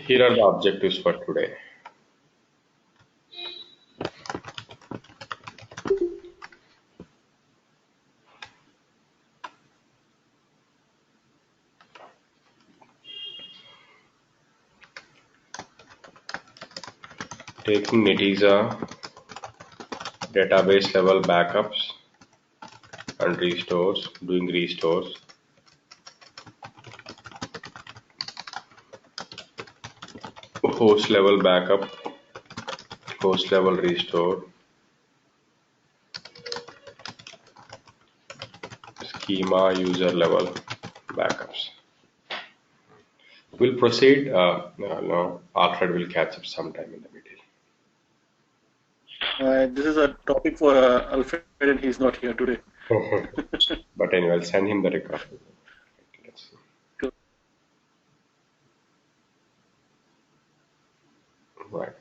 Here are the objectives for today. Taking Netezza database level backups and restores, doing restores. Host level backup, host level restore, schema user level backups. We'll proceed. No, Alfred will catch up sometime in the This is a topic for Alfred, and he's not here today. middle. But anyway, I'll send him the record. Let's see. Cool. Right.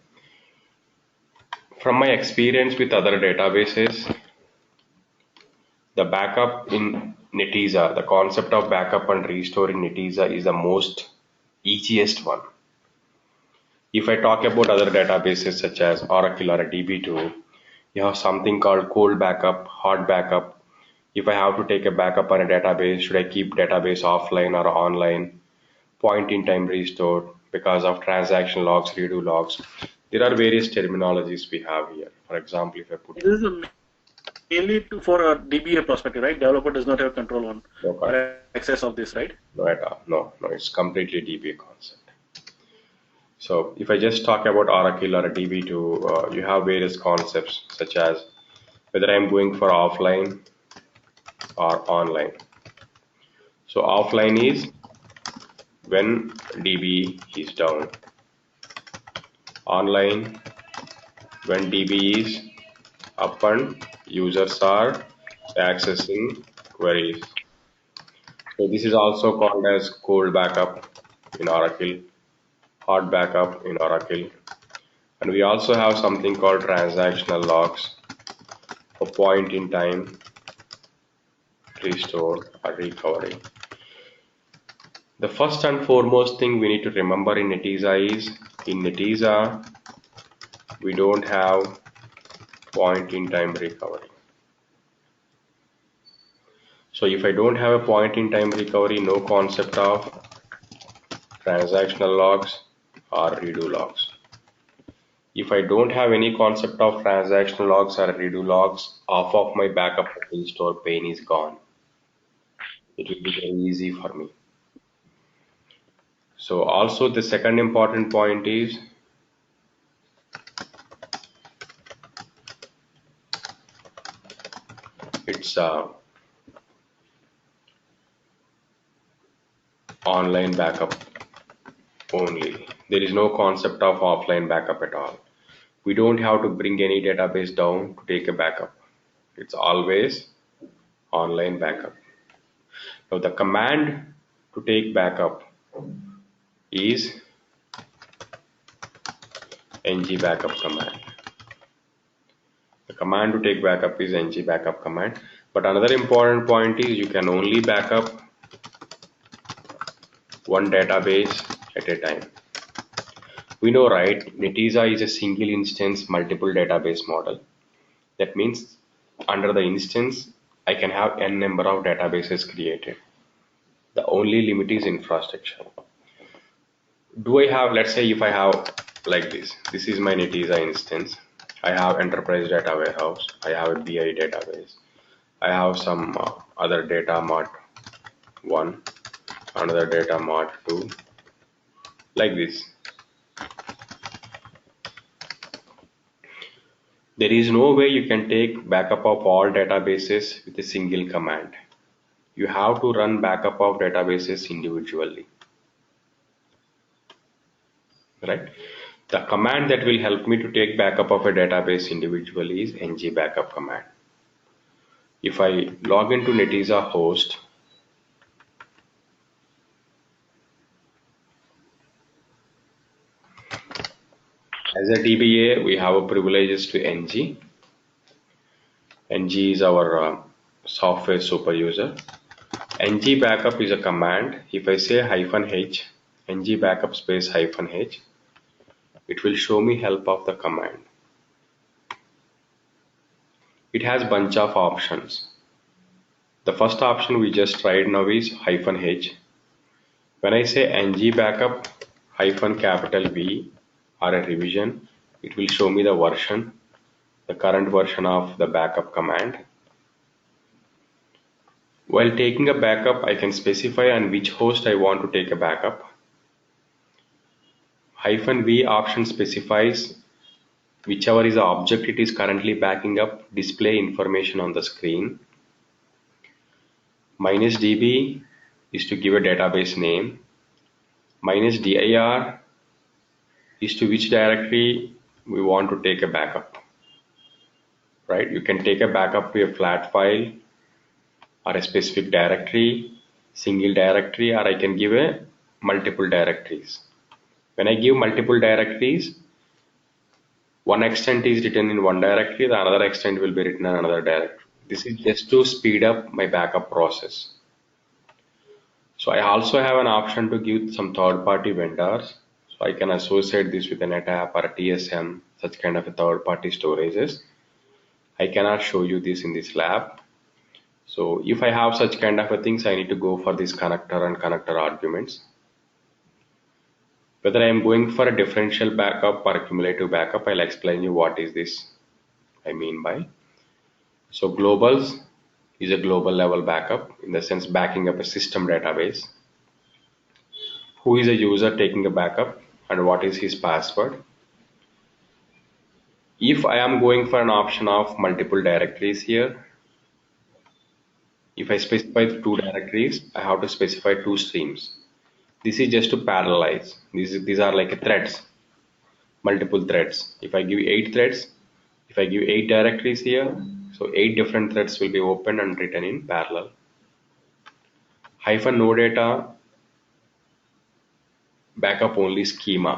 From my experience with other databases, the backup in Netezza, the concept of backup and restore in Netezza is the most easiest one. If I talk about other databases such as Oracle or a DB2, you have something called cold backup, hot backup. If I have to take a backup on a database, should I keep database offline or online? Point in time restore because of transaction logs, redo logs. There are various terminologies we have here. For example, if I put This is mainly for a DBA perspective, right? Developer does not have control on or access of this, right? no at all. No, it's completely DBA concept. So if I just talk about Oracle or a DB2, you have various concepts such as whether I'm going for offline or online. So offline is when DB is down. Online when DB is up and users are accessing queries. So this is also called as cold backup in Oracle, hot backup in Oracle. And we also have something called transactional logs for point in time restore or recovery. The first and foremost thing we need to remember in Netezza is in Netezza we don't have point in time recovery. So if I don't have a point in time recovery, no concept of transactional logs or redo logs. If I don't have any concept of transactional logs or redo logs, half of my backup and restore pain is gone. It will be very easy for me. So also the second important point is it's online backup only. There is no concept of offline backup at all. We don't have to bring any database down to take a backup. It's always online backup. Now the command to take backup is ng backup command. The command to take backup is ng backup command. But another important point is you can only backup one database at a time. We know, right? Netezza is a single instance multiple database model. That means under the instance, I can have n number of databases created. The only limit is infrastructure. Do I have, let's say if I have like this is my Netezza instance. I have enterprise data warehouse. I have a BI database. I have some other data mart 1, another data mart 2, like this. There is no way you can take backup of all databases with a single command. You have to run backup of databases individually. Right? The command that will help me to take backup of a database individually is ng backup command. If I log into Netezza host, as a DBA, we have a privileges to ng. ng is our software super user. ng backup is a command. If I say -h, ng backup space -h. It will show me help of the command. It has bunch of options. The first option we just tried now is -h. When I say ng backup -V or a revision, it will show me the version, the current version of the backup command. While taking a backup, I can specify on which host I want to take a backup. -V option specifies whichever is the object it is currently backing up, display information on the screen. -db is to give a database name. -dir is to which directory we want to take a backup. Right? You can take a backup to a flat file or a specific directory, single directory, or I can give a multiple directories. When I give multiple directories, one extent is written in one directory, the another extent will be written in another directory. This is just to speed up my backup process. So I also have an option to give some third-party vendors. So I can associate this with a NetApp or a TSM, such kind of a third-party storages. I cannot show you this in this lab. So if I have such kind of a things, I need to go for this connector and connector arguments. Whether I am going for a differential backup or a cumulative backup, I'll explain you what is this I mean by. So globals is a global level backup, in the sense backing up a system database. Who is a user taking a backup and what is his password? If I am going for an option of multiple directories here, if I specify 2 directories, I have to specify 2 streams. This is just to parallelize. These are like threads, multiple threads. If I give 8 threads, if I give 8 directories here, so 8 different threads will be opened and written in parallel. -no data backup only schema.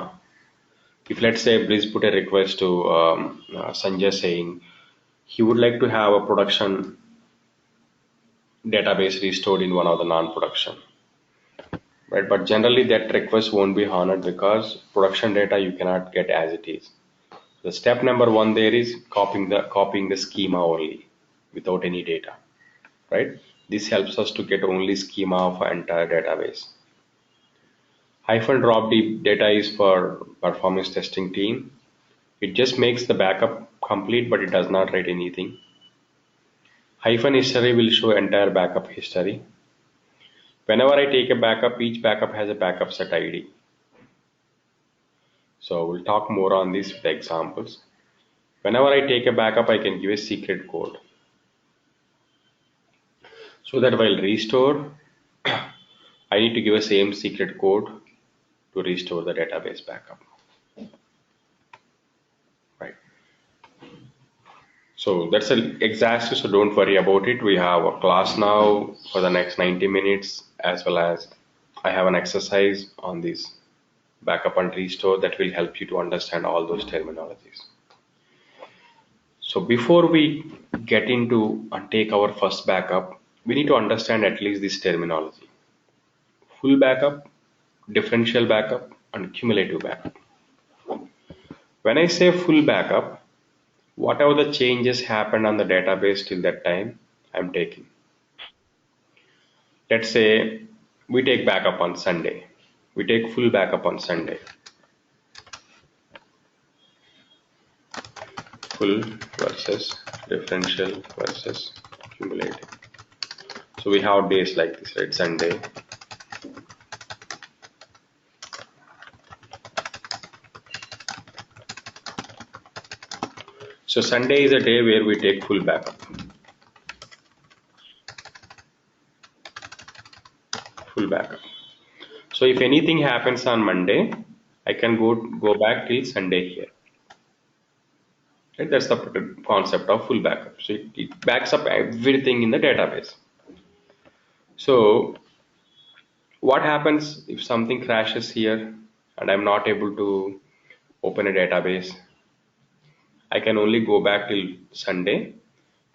If let's say Bliss put a request to Sanjay saying he would like to have a production database restored in one of the non-production, right? But generally that request won't be honored because production data you cannot get as it is. The step number 1 there is copying the schema only without any data, right? This helps us to get only schema of entire database. -drop data is for performance testing team. It just makes the backup complete, but it does not write anything. -history will show entire backup history. Whenever I take a backup, each backup has a backup set ID. So we'll talk more on this with examples. Whenever I take a backup, I can give a secret code. So that while restore, I need to give a same secret code to restore the database backup. Right. So that's an exhaustive, so don't worry about it. We have a class now for the next 90 minutes, as well as I have an exercise on this backup and restore that will help you to understand all those terminologies. So before we get into and take our first backup, we need to understand at least this terminology: full backup, differential backup, and cumulative backup. When I say full backup, whatever the changes happened on the database till that time, I'm taking. Let's say we take backup on Sunday. We take full backup on Sunday. Full versus differential versus cumulative. So we have days like this, right? Sunday. So Sunday is a day where we take full backup. Full backup. So if anything happens on Monday, I can go back till Sunday here. Right? That's the concept of full backup. So it backs up everything in the database. So what happens if something crashes here and I'm not able to open a database? I can only go back till Sunday.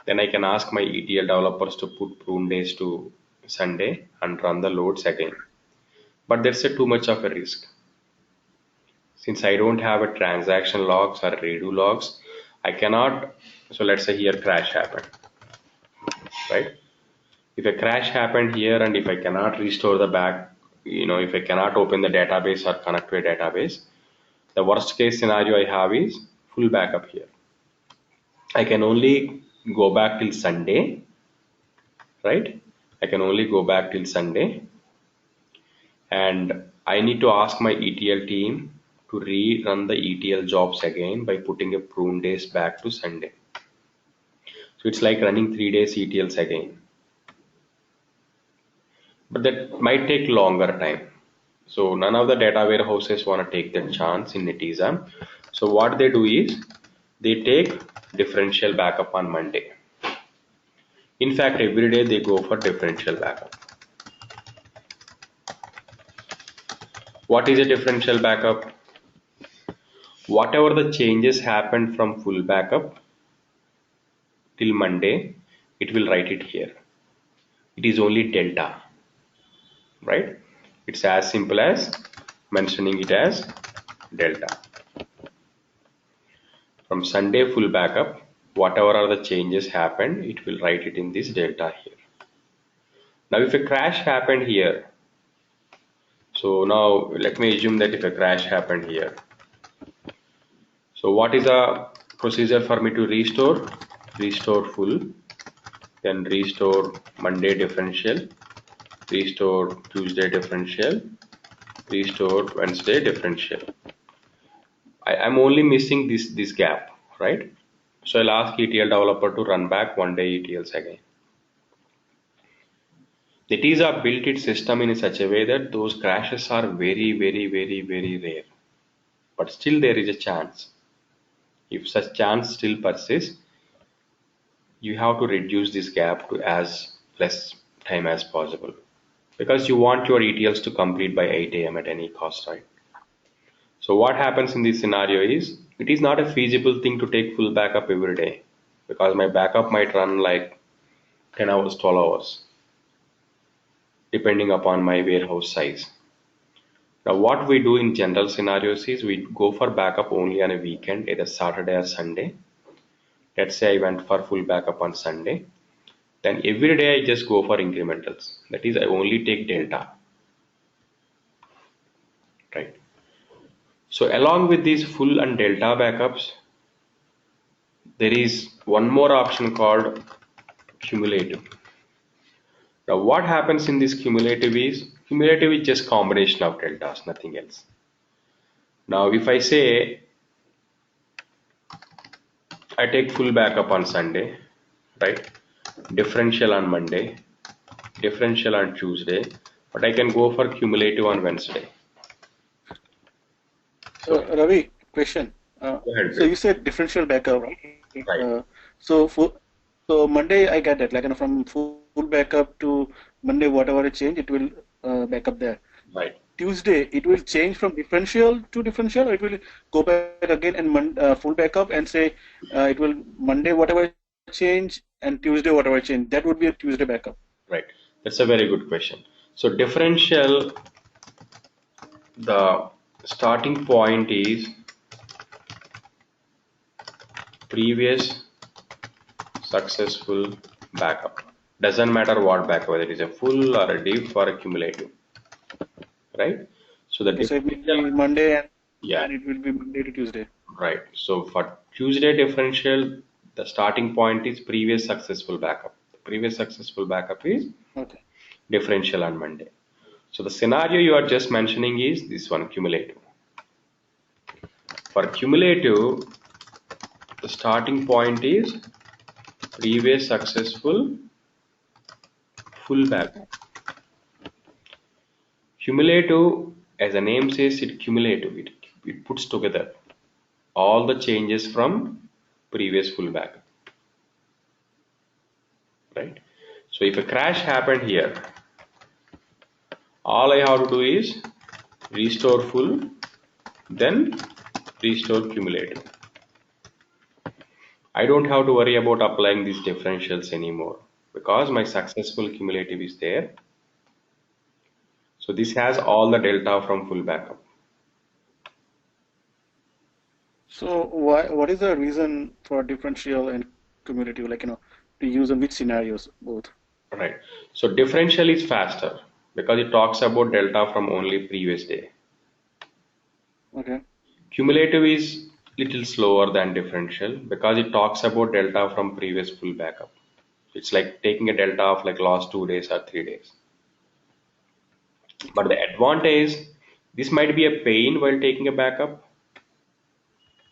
Then I can ask my ETL developers to put prune days to Sunday and run the loads again. but there's too much of a risk. Since I don't have a transaction logs or redo logs, I cannot. So let's say here crash happened, right? If a crash happened here and if I cannot restore the back, if I cannot open the database or connect to a database, the worst case scenario I have is full backup here. I can only go back till Sunday, right? I can only go back till Sunday, and I need to ask my ETL team to rerun the ETL jobs again by putting a prune days back to Sunday. So it's like running 3 days ETLs again. But that might take longer time. So none of the data warehouses want to take that chance in Netezza. So what they do is they take differential backup on Monday. In fact, every day they go for differential backup. What is a differential backup? Whatever the changes happened from full backup till Monday, it will write it here. It is only delta, right? It's as simple as mentioning it as delta. From Sunday full backup, whatever are the changes happened, it will write it in this delta here. Now if a crash happened here, so now let me assume that if a crash happened here, so what is the procedure for me to restore? Restore full, then restore Monday differential, restore Tuesday differential, restore Wednesday differential. I'm only missing this gap, right? So I'll ask ETL developer to run back 1 day ETLs again. Netezza built its system in such a way that those crashes are very, very, very, very rare. But still there is a chance. If such chance still persists, you have to reduce this gap to as less time as possible. Because you want your ETLs to complete by 8 a.m. at any cost, right? So what happens in this scenario is, it is not a feasible thing to take full backup every day. Because my backup might run like 10 hours, 12 hours, depending upon my warehouse size. Now, what we do in general scenarios is we go for backup only on a weekend, either Saturday or Sunday. Let's say I went for full backup on Sunday. Then every day I just go for incrementals. That is, I only take delta. Right. So along with these full and delta backups, there is one more option called cumulative. Now, what happens in this cumulative is just combination of deltas, nothing else. Now, if I say I take full backup on Sunday, right? Differential on Monday, differential on Tuesday, but I can go for cumulative on Wednesday. So, Ravi, question. Go ahead, So you said differential backup, right? right? So Monday I get that, like from full backup to Monday, whatever I change, it will backup there. Right. Tuesday, it will change from differential to differential, or it will go back again and full backup and say it will Monday whatever change and Tuesday whatever change. That would be a Tuesday backup. Right. That's a very good question. So differential, the starting point is previous successful backup. Doesn't matter what backup, whether it is a full or a diff or a cumulative, right? So the Okay, so it will differential, be Monday yeah, and it will be Monday to Tuesday. right. So for Tuesday differential, the starting point is previous successful backup. The previous successful backup is Okay. differential on Monday. So the scenario you are just mentioning is this one, cumulative. For cumulative, the starting point is previous successful full backup. Cumulative, as the name says, it cumulative. It puts together all the changes from previous full backup. Right? So if a crash happened here, all I have to do is restore full, then restore cumulative. I don't have to worry about applying these differentials anymore because my successful cumulative is there. So this has all the delta from full backup. So what is the reason for differential and cumulative? Like, to use in which scenarios both? Right. So differential is faster because it talks about delta from only previous day. Okay. Cumulative is little slower than differential because it talks about delta from previous full backup. It's like taking a delta of like last 2 days or 3 days. But Okay. the advantage, this might be a pain while taking a backup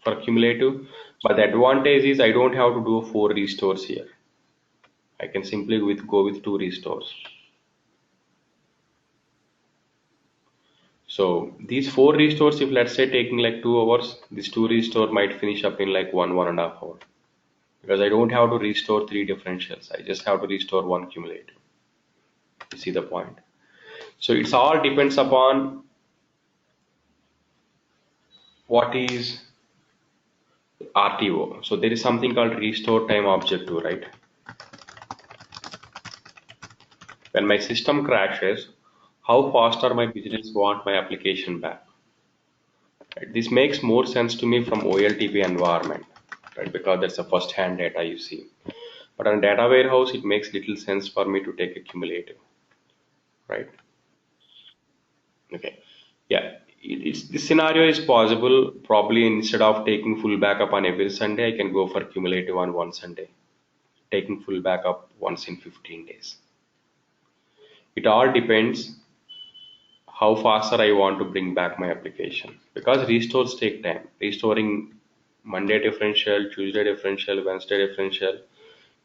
for cumulative, but the advantage is I don't have to do 4 restores here. I can simply go with 2 restores. So these 4 restores, if let's say taking like 2 hours, this 2 restore might finish up in like 1.5 hour because I don't have to restore 3 differentials. I just have to restore 1 cumulative. You see the point? So it's all depends upon what is RTO. So there is something called restore time objective, right? When my system crashes, how fast are my business want my application back? Right? This makes more sense to me from OLTP environment, right? Because that's the first-hand data you see. But on data warehouse, it makes little sense for me to take a cumulative, right? Okay, yeah. This scenario is possible. Probably instead of taking full backup on every Sunday, I can go for cumulative on one Sunday, taking full backup once in 15 days. It all depends how faster I want to bring back my application because restores take time. Restoring Monday differential, Tuesday differential, Wednesday differential,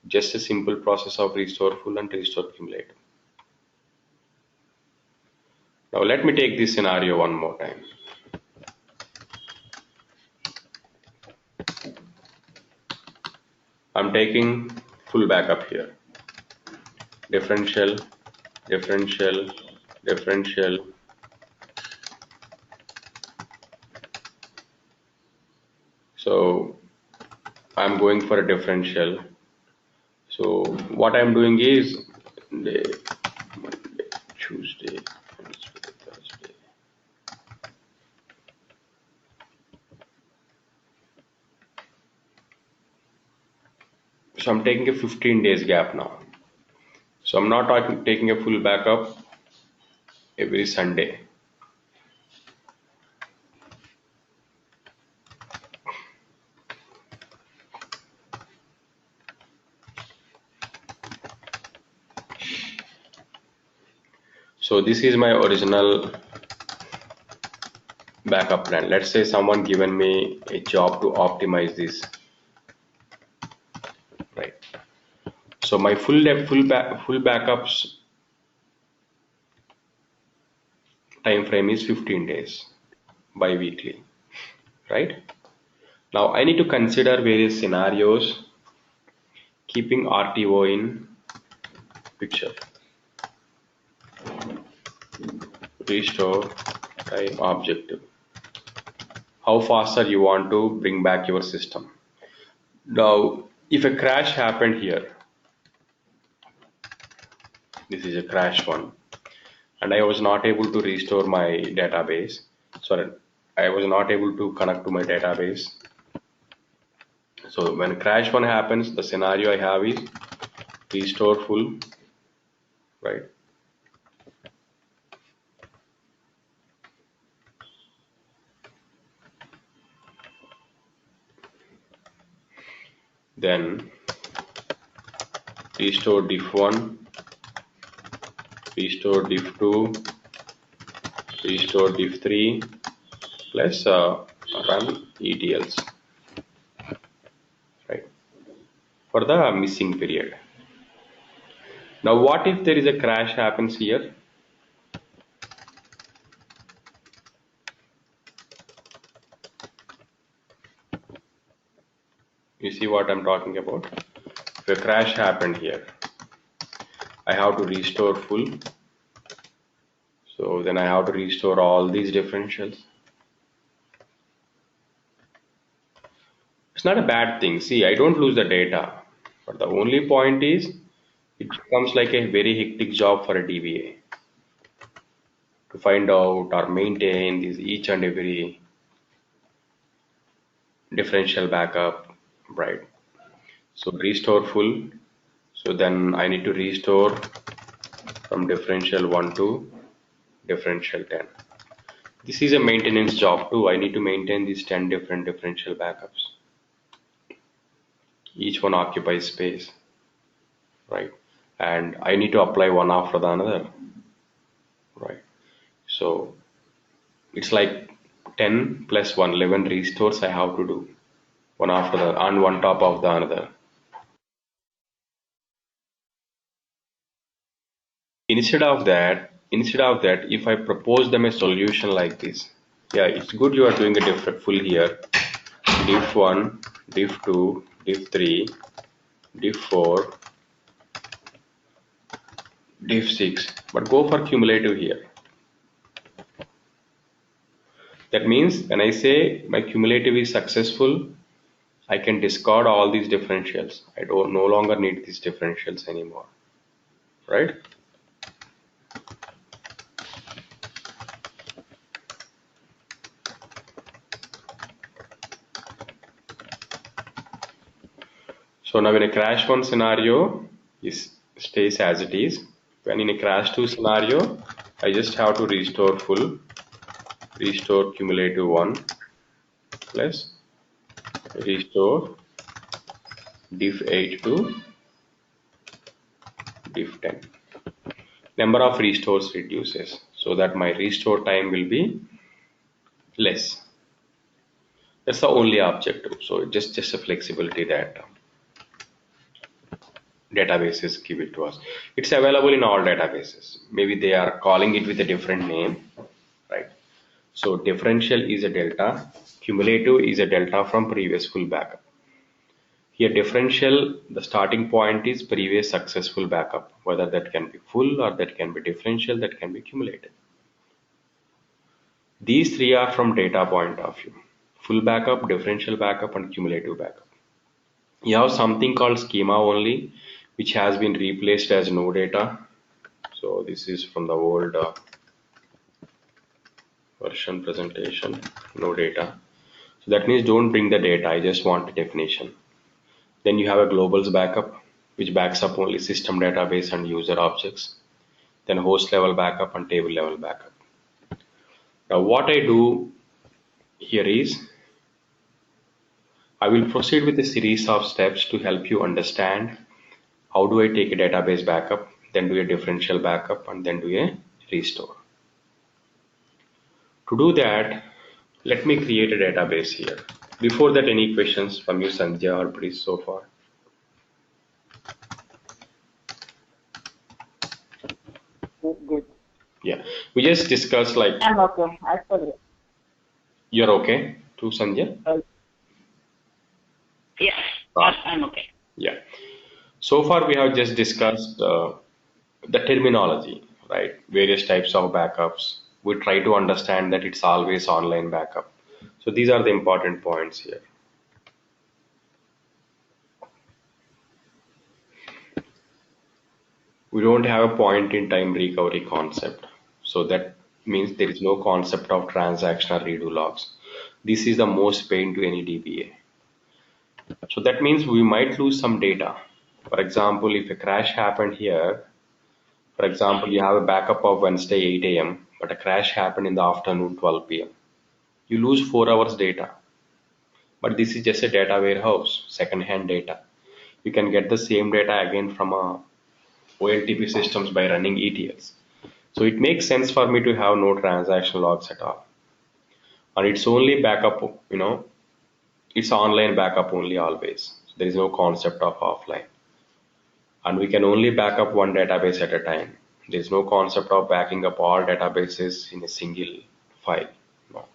just a simple process of restore full and restore cumulative. Now let me take this scenario one more time. I'm taking full backup here. Differential, differential, differential. So I'm going for a differential. So what I'm doing is Monday, Monday, Tuesday, Wednesday, Thursday. So I'm taking a 15 days gap now. So I'm not taking a full backup every Sunday. So this is my original backup plan. Let's say someone given me a job to optimize this, right? So my full backups time frame is 15 days bi-weekly, right? Now I need to consider various scenarios keeping RTO in picture. Restore time objective. How faster you want to bring back your system. Now, if a crash happened here, this is a crash one, and I was not able to restore my database. Sorry, I was not able to connect to my database. So when crash one happens, the scenario I have is restore full, right? Then restore diff1, restore diff2, restore diff3, plus run ETLs, right? For the missing period. Now what if there is a crash happens here? You see what I'm talking about? If a crash happened here, I have to restore full. So then I have to restore all these differentials. It's not a bad thing. See, I don't lose the data. But the only point is it becomes like a very hectic job for a DBA. to find out or maintain this each and every differential backup, right? So restore full. So then I need to restore from differential 1 to differential 10. This is a maintenance job too. I need to maintain these 10 different differential backups. Each one occupies space, right? And I need to apply one after the another, right? So it's like 10 plus 1, 11 restores I have to do one after the and one top of the another. Instead of that, if I propose them a solution like this, yeah, it's good you are doing a different full here. Diff 1, diff 2, diff 3, diff 4, diff 6, but go for cumulative here. That means when I say my cumulative is successful, I can discard all these differentials. I don't no longer need these differentials anymore, right? So now in a crash 1 scenario, is stays as it is. When in a crash 2 scenario, I just have to restore full, restore cumulative 1 plus restore diff 8 to diff 10. Number of restores reduces so that my restore time will be less. That's the only objective. So just a flexibility that databases give it to us. It's available in all databases. Maybe they are calling it with a different name, right? So differential is a delta, cumulative is a delta from previous full backup. Here differential, the starting point is previous successful backup, whether that can be full or that can be differential, that can be cumulative. These three are from data point of view: full backup, differential backup, and cumulative backup. You have something called schema only, which has been replaced as no data. So this is from the old version presentation, no data. So that means don't bring the data, I just want a definition. Then you have a globals backup, which backs up only system database and user objects. Then host level backup and table level backup. Now what I do here is I will proceed with a series of steps to help you understand how do I take a database backup, then do a differential backup, and then do a restore. To do that, let me create a database here. Before that, any questions from you, Sanjay or Brice, so far? Good. Yeah, we just discussed like I'm okay. Actually, you're okay too, Sanjay? yes, Ah, I'm okay. yeah. So far, we have just discussed the terminology, right? Various types of backups. We try to understand that it's always online backup. So these are the important points here. We don't have a point in time recovery concept. So that means there is no concept of transactional redo logs. This is the most pain to any DBA. So that means we might lose some data. For example, if a crash happened here, for example, you have a backup of Wednesday 8 a.m., but a crash happened in the afternoon 12 p.m. You lose 4 hours data. But this is just a data warehouse, second-hand data. You can get the same data again from a OLTP systems by running ETLs. So it makes sense for me to have no transaction logs at all. And it's only backup, it's online backup only always. So there is no concept of offline. And we can only back up one database at a time. There is no concept of backing up all databases in a single file. No.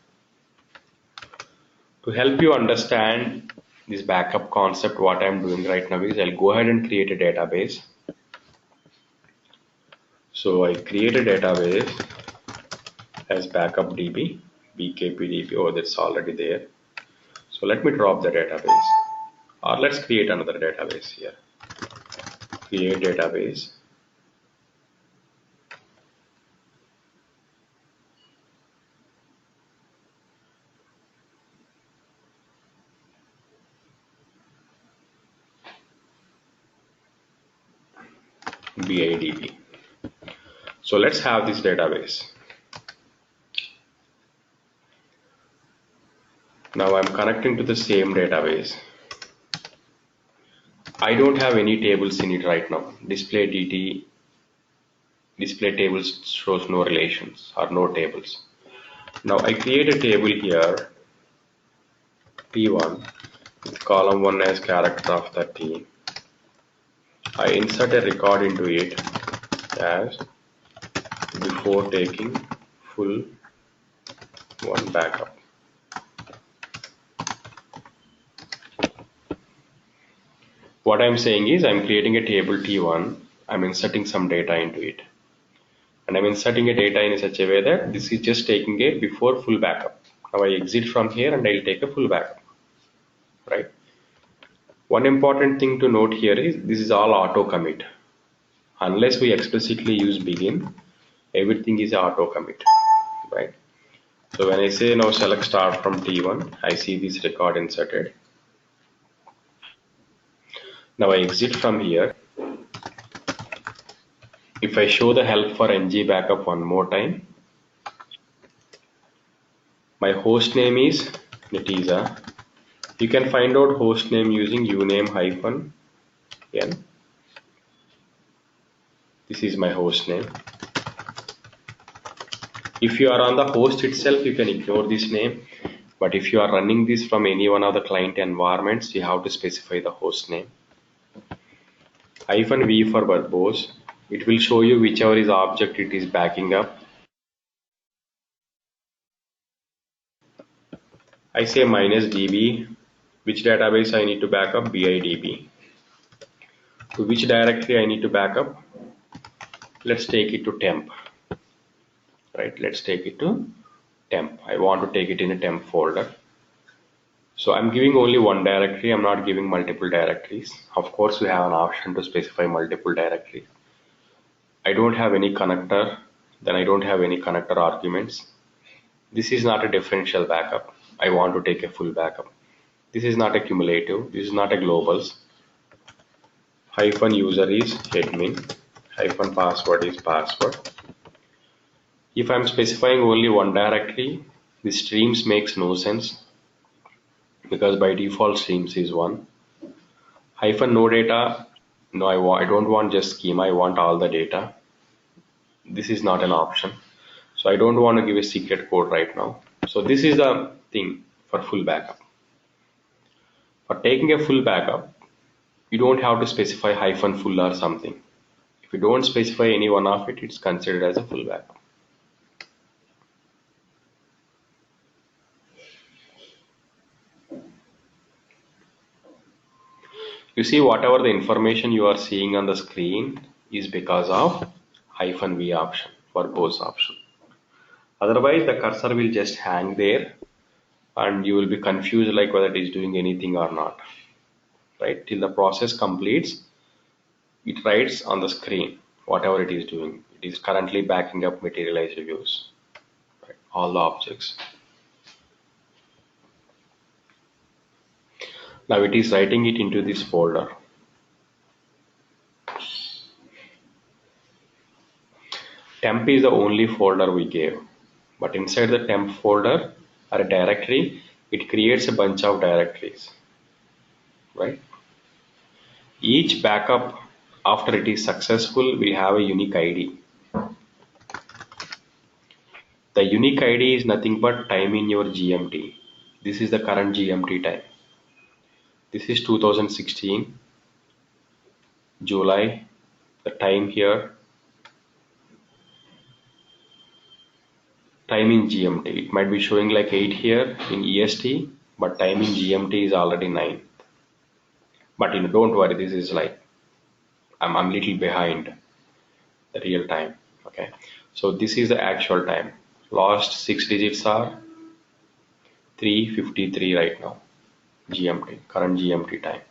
To help you understand this backup concept, what I'm doing right now is I'll go ahead and create a database. So I create a database as backup DB, BKPDB. Oh, that's already there. So let me drop the database, or let's create another database here. Create database. BIDB. So let's have this database. Now I'm connecting to the same database. I don't have any tables in it right now. Display DT, display tables shows no relations or no tables. Now I create a table here, T1, with column 1 as character of 13. I insert a record into it as before taking full one backup. What I'm saying is I'm creating a table T1, I'm inserting some data into it. And I'm inserting a data in such a way that this is just taking a before full backup. Now I exit from here and I'll take a full backup, right? One important thing to note here is this is all auto commit. Unless we explicitly use begin, everything is auto commit, right? So when I say now select start from T1, I see this record inserted. Now I exit from here. If I show the help for ng backup one more time, my host name is Netezza. You can find out host name using uname -n. This is my host name. If you are on the host itself, you can ignore this name. But if you are running this from any one of the client environments, you have to specify the host name. -v for verbose. It will show you whichever is object it is backing up. I say -db, which database I need to back up, BIDB. To which directory I need to back up, let's take it to temp. Right, let's take it to temp. I want to take it in a temp folder. So I'm giving only one directory, I'm not giving multiple directories. Of course, we have an option to specify multiple directories. I don't have any connector, then I don't have any connector arguments. This is not a differential backup. I want to take a full backup. This is not a cumulative, this is not a globals. -user is admin, -password is password. If I'm specifying only one directory, the streams makes no sense because by default streams is one. -no data, no, I don't want just schema, I want all the data. This is not an option. So I don't want to give a secret code right now. So this is the thing for full backup. For taking a full backup, you don't have to specify -full or something. If you don't specify any one of it, it's considered as a full backup. You see, whatever the information you are seeing on the screen is because of -v option, verbose option. Otherwise, the cursor will just hang there and you will be confused like whether it is doing anything or not. Right? Till the process completes, it writes on the screen whatever it is doing. It is currently backing up materialized views, right? All the objects. Now it is writing it into this folder. Temp is the only folder we gave, but inside the temp folder or a directory, it creates a bunch of directories, right? Each backup after it is successful will have a unique ID. The unique ID is nothing but time in your GMT. This is the current GMT time. This is 2016 July. The time here, time in GMT, it might be showing like 8 here in EST, but time in GMT is already 9. But don't worry, this is like I'm little behind the real time. Okay, so this is the actual time. Last 6 digits are 3:53 right now, GMT, current GMT time,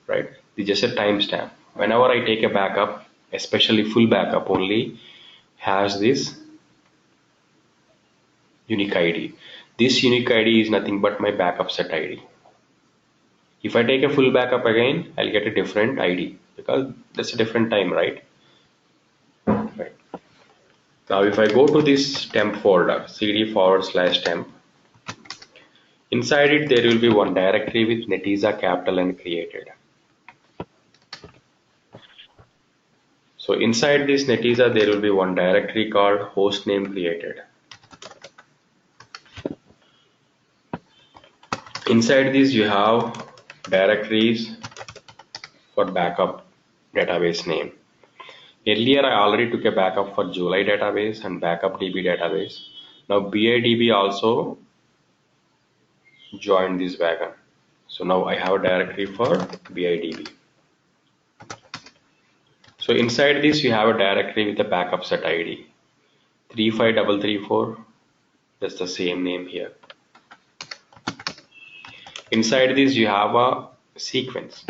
right? This is just a timestamp. Whenever I take a backup, especially full backup, only has this unique ID. This unique ID is nothing but my backup set ID. If I take a full backup again, I'll get a different ID because that's a different time, right? Now if I go to this temp folder, cd/temp, inside it there will be one directory with Netezza capital and created. So inside this Netezza there will be one directory called hostname created. Inside this you have directories for backup database name. Earlier I already took a backup for July database and backup DB database. Now BIDB also joined this wagon. So now I have a directory for BIDB. So inside this you have a directory with a backup set ID 35334. That's the same name here. Inside this you have a sequence.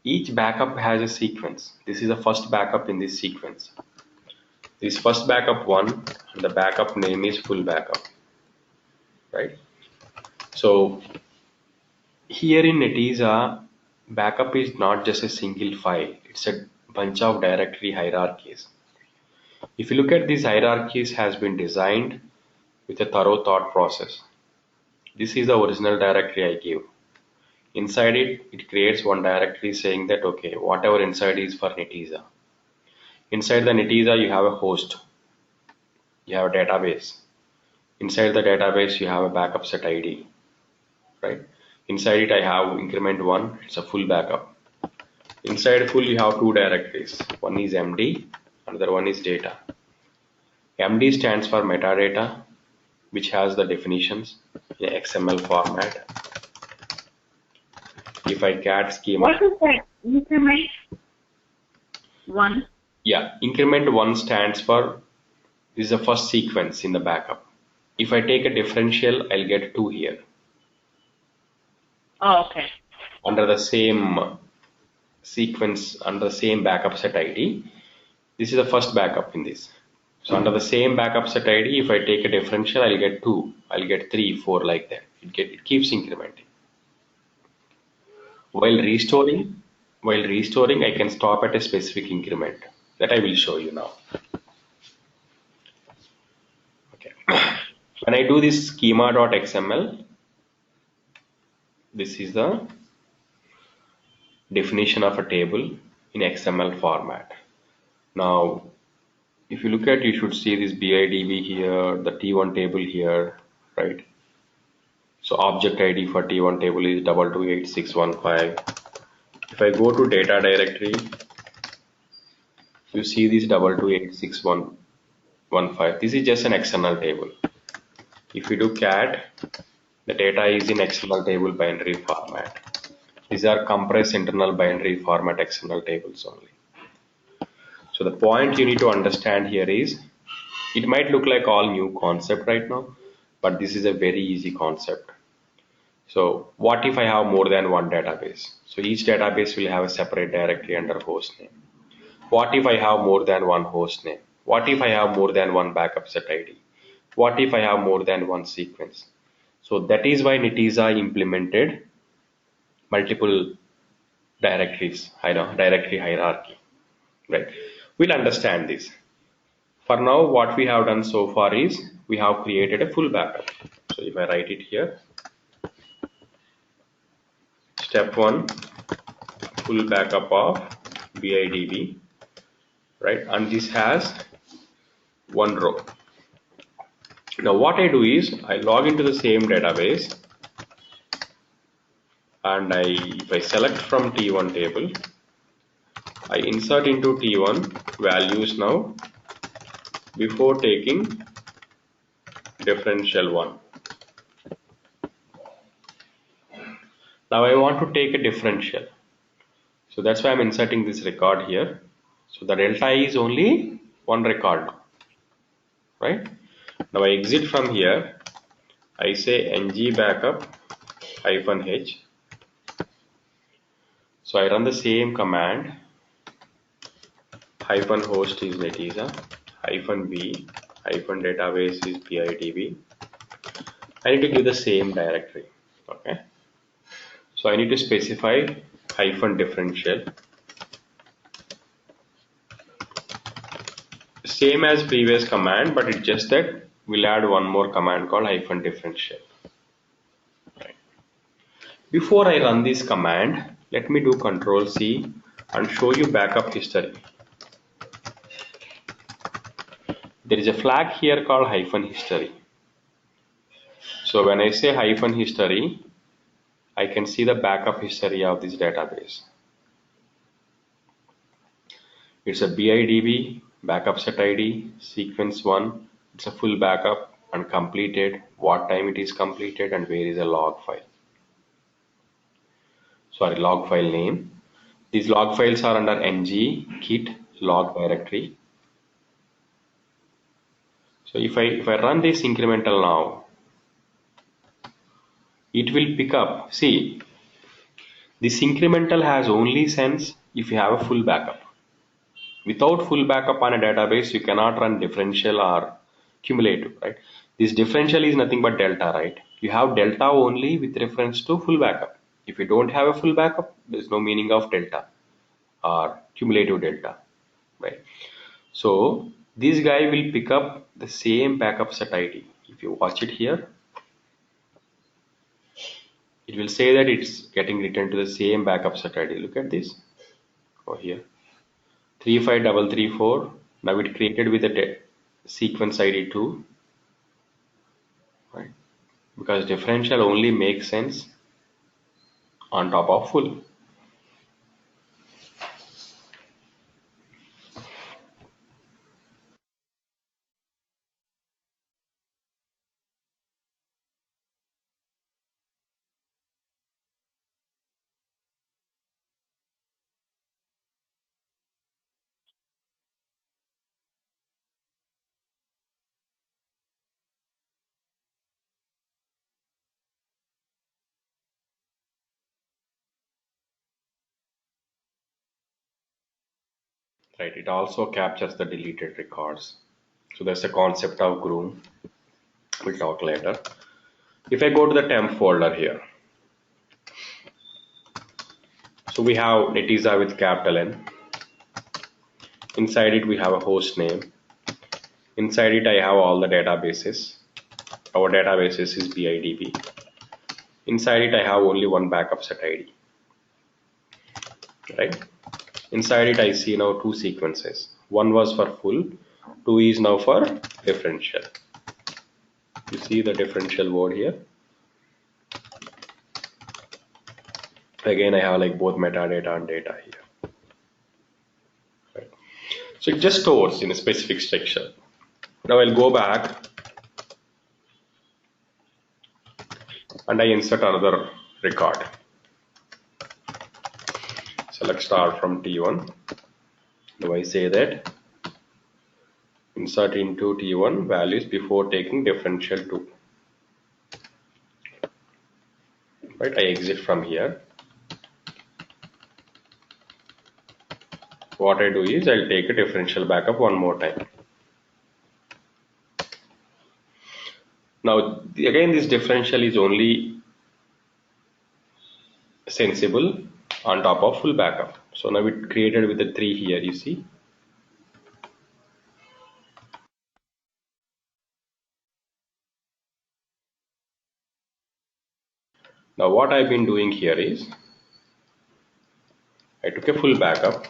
Each backup has a sequence. This is the first backup in this sequence. This first backup 1 and the backup name is full backup, right? So here in Netezza, backup is not just a single file, it's a bunch of directory hierarchies. If you look at these hierarchies has been designed with a thorough thought process. This is the original directory I give. Inside it, it creates one directory saying that okay, whatever inside is for Netezza. Inside the Netezza you have a host, you have a database. Inside the database you have a backup set ID, right? Inside it I have increment 1, it's a full backup. Inside full you have two directories. One is MD, another one is data. MD stands for metadata, which has the definitions in XML format. If I cat schema. What is that? Increment 1? Yeah, increment 1 stands for, this is the first sequence in the backup. If I take a differential, I'll get 2 here. Oh, okay. Under the same sequence, under the same backup set ID, this is the first backup in this. So under the same backup set ID, if I take a differential, I'll get 2, I'll get 3, 4 like that. It keeps incrementing. While restoring, I can stop at a specific increment that I will show you now. Okay. When I do this schema.xml, this is the definition of a table in XML format. Now, if you look at, you should see this BIDB here, the T1 table here, right? So object ID for T1 table is 228615. If I go to data directory, you see this 228615. This is just an external table. If you do cat, the data is in external table binary format. These are compressed internal binary format external tables only. So the point you need to understand here is, it might look like all new concept right now, but this is a very easy concept. So what if I have more than one database? So each database will have a separate directory under host name. What if I have more than one host name? What if I have more than one backup set ID? What if I have more than one sequence? So that is why Netezza implemented multiple directories, directory hierarchy, right? We'll understand this. For now, what we have done so far is we have created a full backup. So if I write it here, step 1, full backup of BIDB, right? And this has one row. Now what I do is I log into the same database and if I select from T1 table, I insert into T1 values now before taking differential 1. Now I want to take a differential. So that's why I'm inserting this record here. So the delta is only one record now, right? Now I exit from here. I say ng backup -h. So I run the same command. -host is Netezza, -v, -database is BIDB. I need to give the same directory. Okay. So I need to specify -differential same as previous command, but it's just that we'll add one more command called -differential. Right. Before I run this command, let me do Control C and show you backup history. There is a flag here called -history. So when I say -history, I can see the backup history of this database. It's a BIDB, backup set ID, sequence 1. It's a full backup and completed, what time it is completed, and where is a log file. Sorry, log file name. These log files are under ng kit log directory. So if I run this incremental now, it will pick up. See, this incremental has only sense if you have a full backup. Without full backup on a database, you cannot run differential or cumulative, right? This differential is nothing but delta, right? You have delta only with reference to full backup. If you don't have a full backup, there's no meaning of delta or cumulative delta, right? So this guy will pick up the same backup set ID. If you watch it here, it will say that it's getting returned to the same backup set ID. Look at this over here. 35334. Now it created with a sequence ID 2, right? Because differential only makes sense on top of full. Right? It also captures the deleted records. So that's the concept of groom. We'll talk later. If I go to the temp folder here, so we have Netezza with capital N. Inside it we have a host name. Inside it I have all the databases. Our databases is BIDB. Inside it I have only one backup set ID. Right? Inside it I see now two sequences. One was for full, two is now for differential. You see the differential word here. Again I have like both metadata and data here. Right. So it just stores in a specific structure. Now I'll go back and I insert another record. Select star from T1. Now I say that insert into T1 values before taking differential 2. Right, I exit from here. What I do is I'll take a differential backup one more time. Now again this differential is only sensible on top of full backup. So now it created with the 3 here, you see. Now what I've been doing here is I took a full backup,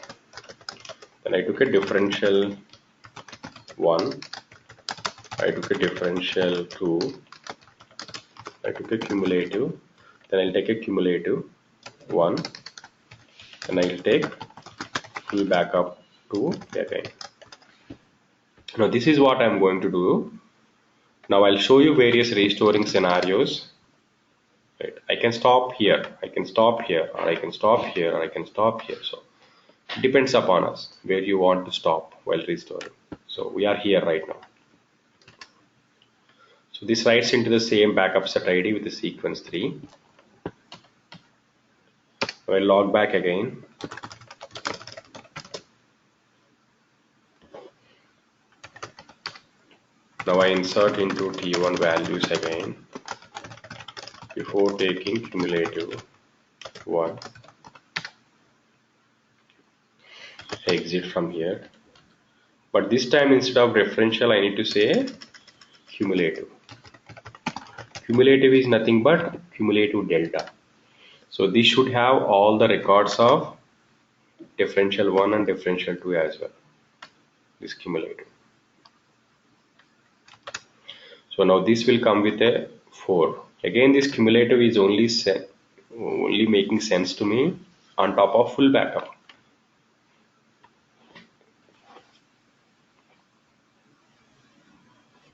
then I took a differential 1, I took a differential 2, I took a cumulative, then I'll take a cumulative 1, then I'll take full backup 2 again. Now this is what I'm going to do. Now I'll show you various restoring scenarios. Right. I can stop here, I can stop here, or I can stop here, or I can stop here. So it depends upon us where you want to stop while restoring. So we are here right now. So this writes into the same backup set ID with the sequence 3. I'll log back again. Now I insert into T1 values again before taking cumulative 1. Exit from here. But this time instead of differential, I need to say cumulative. Cumulative is nothing but cumulative delta. So this should have all the records of differential 1 and differential 2 as well. This cumulative. So now this will come with a 4. Again, this cumulative is only making sense to me on top of full backup.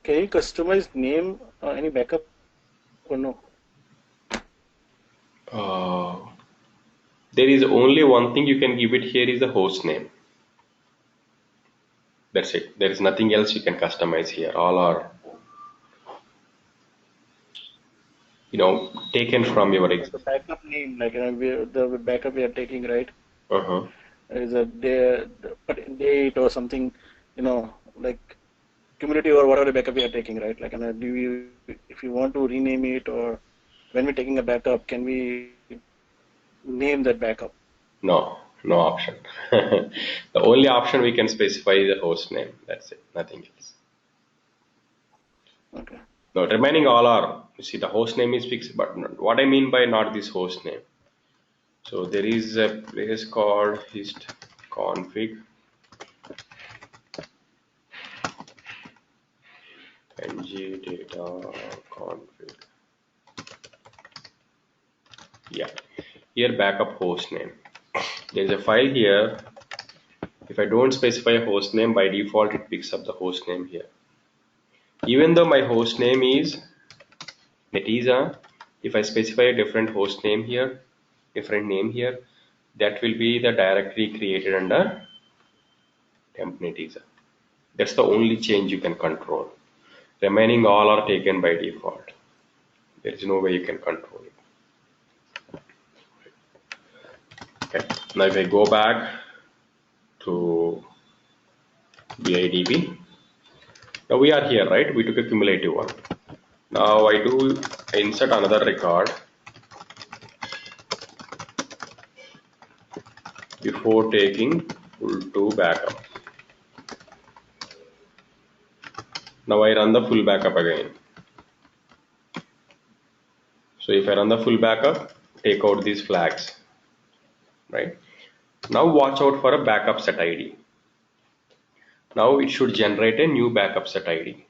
Can you customize name any backup or no? There is only one thing you can give it here is the host name. That's it. There is nothing else you can customize here. All are, taken from your The backup name, like the backup we are taking, right? uh-huh. Is a date or something, like cumulative or whatever backup we are taking, right? Like, if you want to rename it, or when we're taking a backup, can we name that backup? No, no option. The only option we can specify is the host name. That's it. Nothing else. Okay. No, remaining all are, you see, the host name is fixed, but what I mean by not this host name. So there is a place called hist config ng data config. Yeah, here backup host name. There's a file here. If I don't specify a host name, by default it picks up the host name here. Even though my host name is Netezza, if I specify a different host name here, different name here, that will be the directory created under temp Netezza. That's the only change you can control. Remaining all are taken by default. There is no way you can control it. Okay. Now if I go back to BIDB, now we are here, right? We took a cumulative one. Now I insert another record before taking full to backup. Now I run the full backup again. So if I run the full backup, take out these flags, right? Now watch out for a backup set ID. Now it should generate a new backup set ID,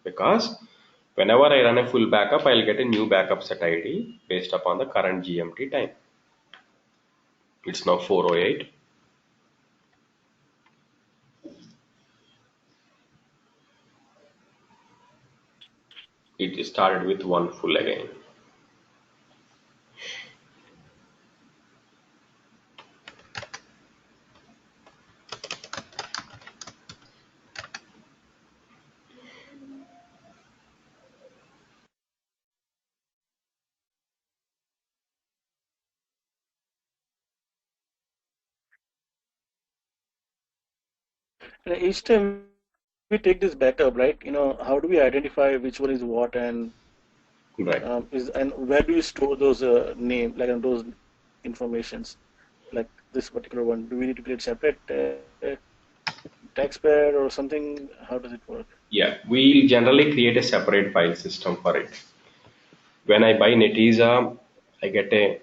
because whenever I run a full backup, I'll get a new backup set ID based upon the current GMT time. It's now 4:08. It started with one full again. And each time we take this backup, right? How do we identify which one is what, and Right. where do you store those name, like those informations, like this particular one? Do we need to create separate taxpayer or something? How does it work? Yeah, we generally create a separate file system for it. When I buy Netezza, I get a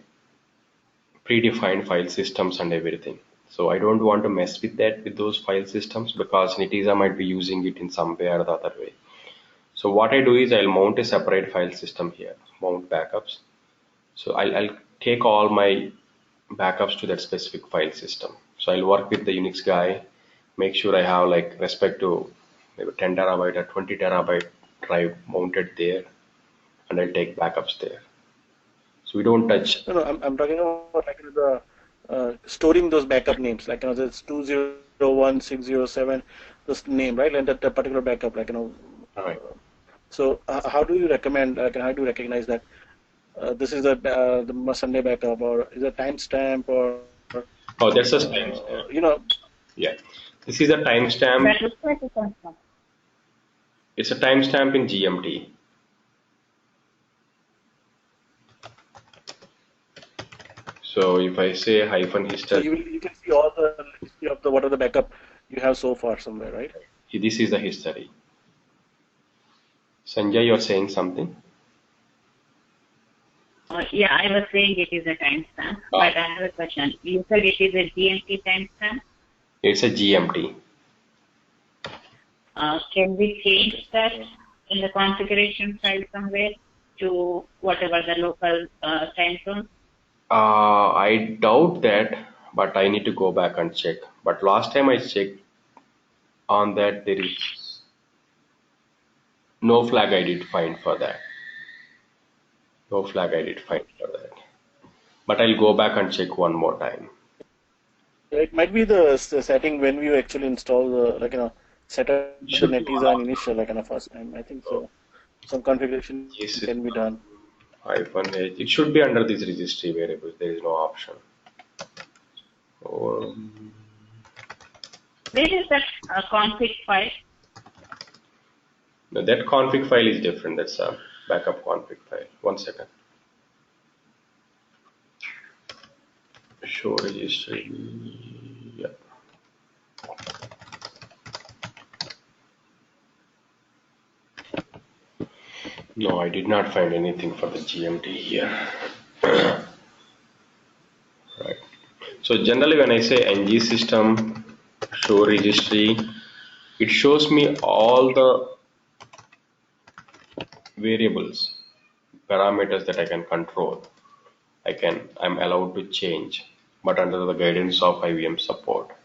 predefined file systems and everything. So I don't want to mess with those file systems, because Netezza might be using it in some way or the other way. So what I do is I'll mount a separate file system here, mount backups. So I'll take all my backups to that specific file system. So I'll work with the Unix guy, make sure I have like respect to maybe 10 terabyte or 20 terabyte drive mounted there, and I'll take backups there. So we don't touch. No, I'm talking about like the storing those backup names, like that's 201607, this name, right? And that particular backup, like All right. So how do you recommend? How do you recognize that this is the Sunday backup, or is a timestamp, or Oh, that's a timestamp. Yeah, this is a timestamp. That looks like a concept. It's a timestamp in GMT. So if I say hyphen so history, you can see all the history of the what are the backup you have so far somewhere, right? This is the history. Sanjay, you're saying something? Yeah, I was saying it is a timestamp, but I have a question. You said it is a GMT timestamp. It's a GMT. Can we change that in the configuration file somewhere to whatever the local time zone? I doubt that, but I need to go back and check. But last time I checked on that, there is no flag I did find for that. No flag I did find for that. But I'll go back and check one more time. It might be the setting when we actually install the set up the Should be Netezza and initial first time. I think so. Some configuration Yes, can be done. -H. It should be under this registry variable. There is no option. Or Where is that config file? no, that config file is different. That's a backup config file. 1 second. Show registry. Yeah. No, I did not find anything for the GMT here. Right. So generally when I say ng system show registry, it shows me all the variables, parameters that I can control. I'm allowed to change, but under the guidance of IBM support.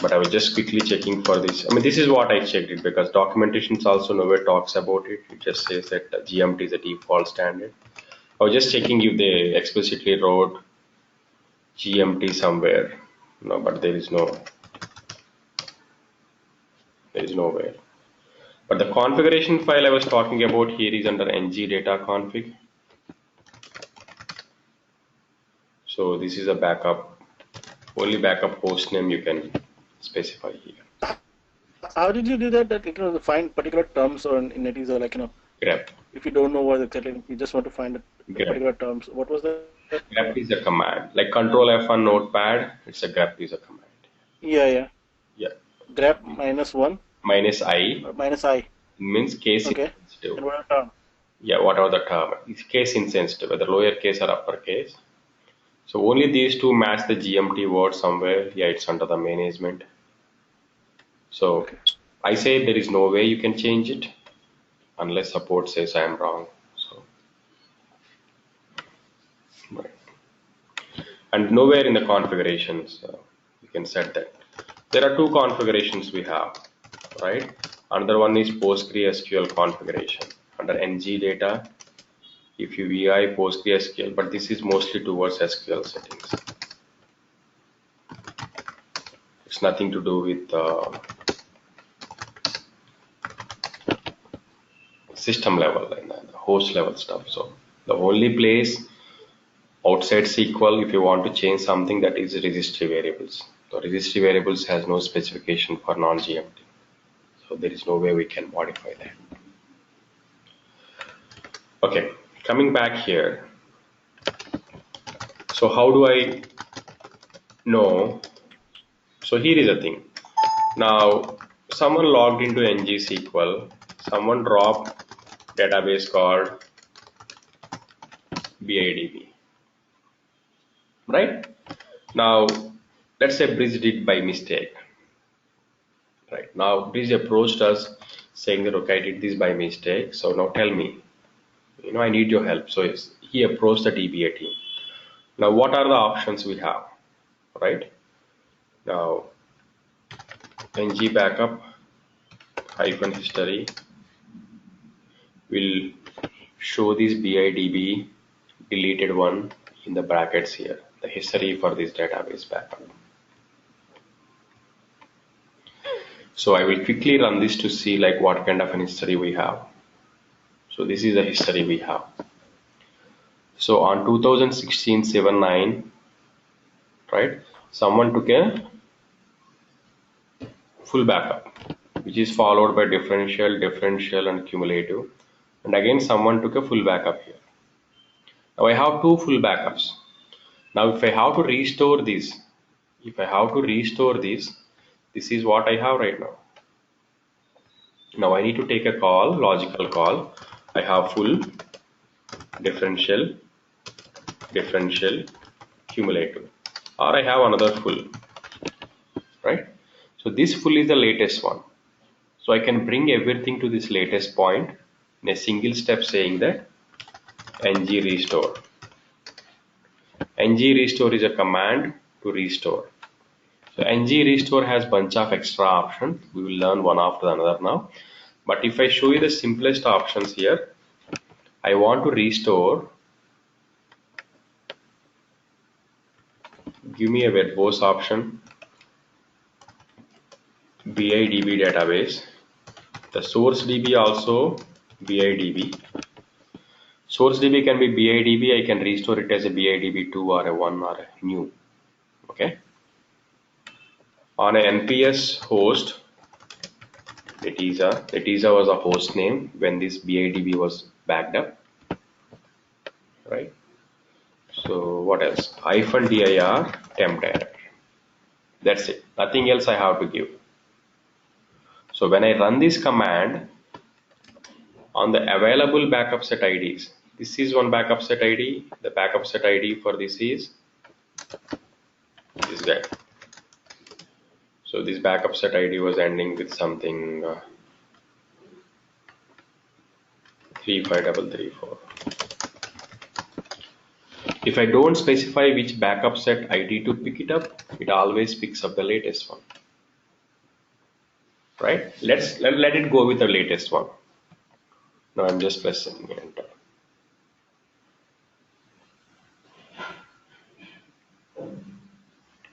But I was just quickly checking for this. I mean, this is what I checked it because documentation also nowhere talks about it. It just says that GMT is a default standard. I was just checking if they explicitly wrote GMT somewhere. No, but there is nowhere. But the configuration file I was talking about here is under ng data config. So this is a backup. Only backup host name you can specify here. How did you do that? That find particular terms or in Netezza, Grep. if you don't know what exactly, you just want to find particular terms. What was that? Grep is a command. Like Control F on Notepad, it's a grep is a command. Yeah. Yeah. Grep -1. Minus I. Minus I. Means case Okay. insensitive. And what a term? Yeah, whatever the term. It's case insensitive, whether lowercase or uppercase. So only these two match the GMT word somewhere. Yeah, it's under the management. So Okay. I say there is no way you can change it unless support says I am wrong. So, right. And nowhere in the configurations you can set that. There are two configurations we have, right? Another one is PostgreSQL configuration under ng data. If you vi PostgreSQL, but this is mostly towards SQL settings. It's nothing to do with system level and the host level stuff. So the only place outside SQL, if you want to change something, that is registry variables. The registry variables has no specification for non-GMT. So there is no way we can modify that. Okay, coming back here. So how do I know? So here is the thing. Now someone logged into ng SQL, someone dropped database called BIDB. Right? Now let's say Bridge did by mistake. Right, now Bridge approached us saying that okay, I did this by mistake, so now tell me, I need your help. So he approached the DBA team. Now what are the options we have? Right, now ng backup hyphen history will show this BIDB deleted one in the brackets here, the history for this database backup. So I will quickly run this to see like what kind of an history we have. So this is the history we have. So on 2016-7-9, right, someone took a full backup, which is followed by differential and cumulative. And again, someone took a full backup here. Now I have two full backups. Now if I have to restore this, This is what I have right now. Now I need to take a call, logical call. I have full, differential, differential, cumulative, or I have another full, right? So this full is the latest one. So I can bring everything to this latest point in a single step, saying that ng restore. Ng restore is a command to restore. So ng restore has bunch of extra options. We will learn one after another now. But if I show you the simplest options here, I want to restore. Give me a verbose option. BIDB database. The source DB also BIDB. Source DB can be BIDB. I can restore it as a BIDB2 or a 1 or a new. Okay. On a NPS host, Netezza was a host name when this BIDB was backed up. Right. So what else? -dir temp directory. That's it. Nothing else I have to give. So when I run this command on the available backup set IDs, this is one backup set ID. The backup set ID for this is this guy. So this backup set ID was ending with something 35334. If I don't specify which backup set ID to pick it up, it always picks up the latest one. Right? Let it go with the latest one. Now I'm just pressing enter.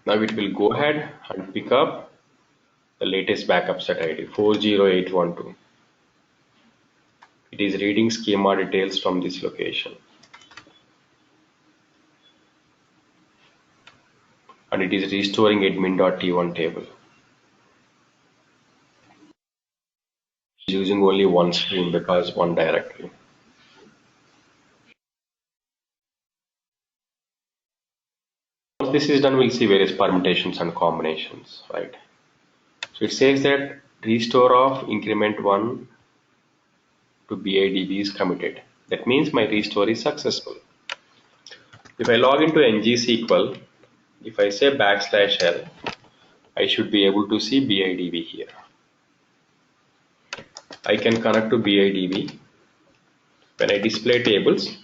Now it will go ahead and pick up the latest backup set ID 40812. It is reading schema details from this location. And it is restoring admin.t1 table. It's using only one stream because one directory. Once this is done, we'll see various permutations and combinations, right? So it says that restore of increment 1 to BIDB is committed. That means my restore is successful. If I log into ngSQL, if I say \l, I should be able to see BIDB here. I can connect to BIDB. When I display tables,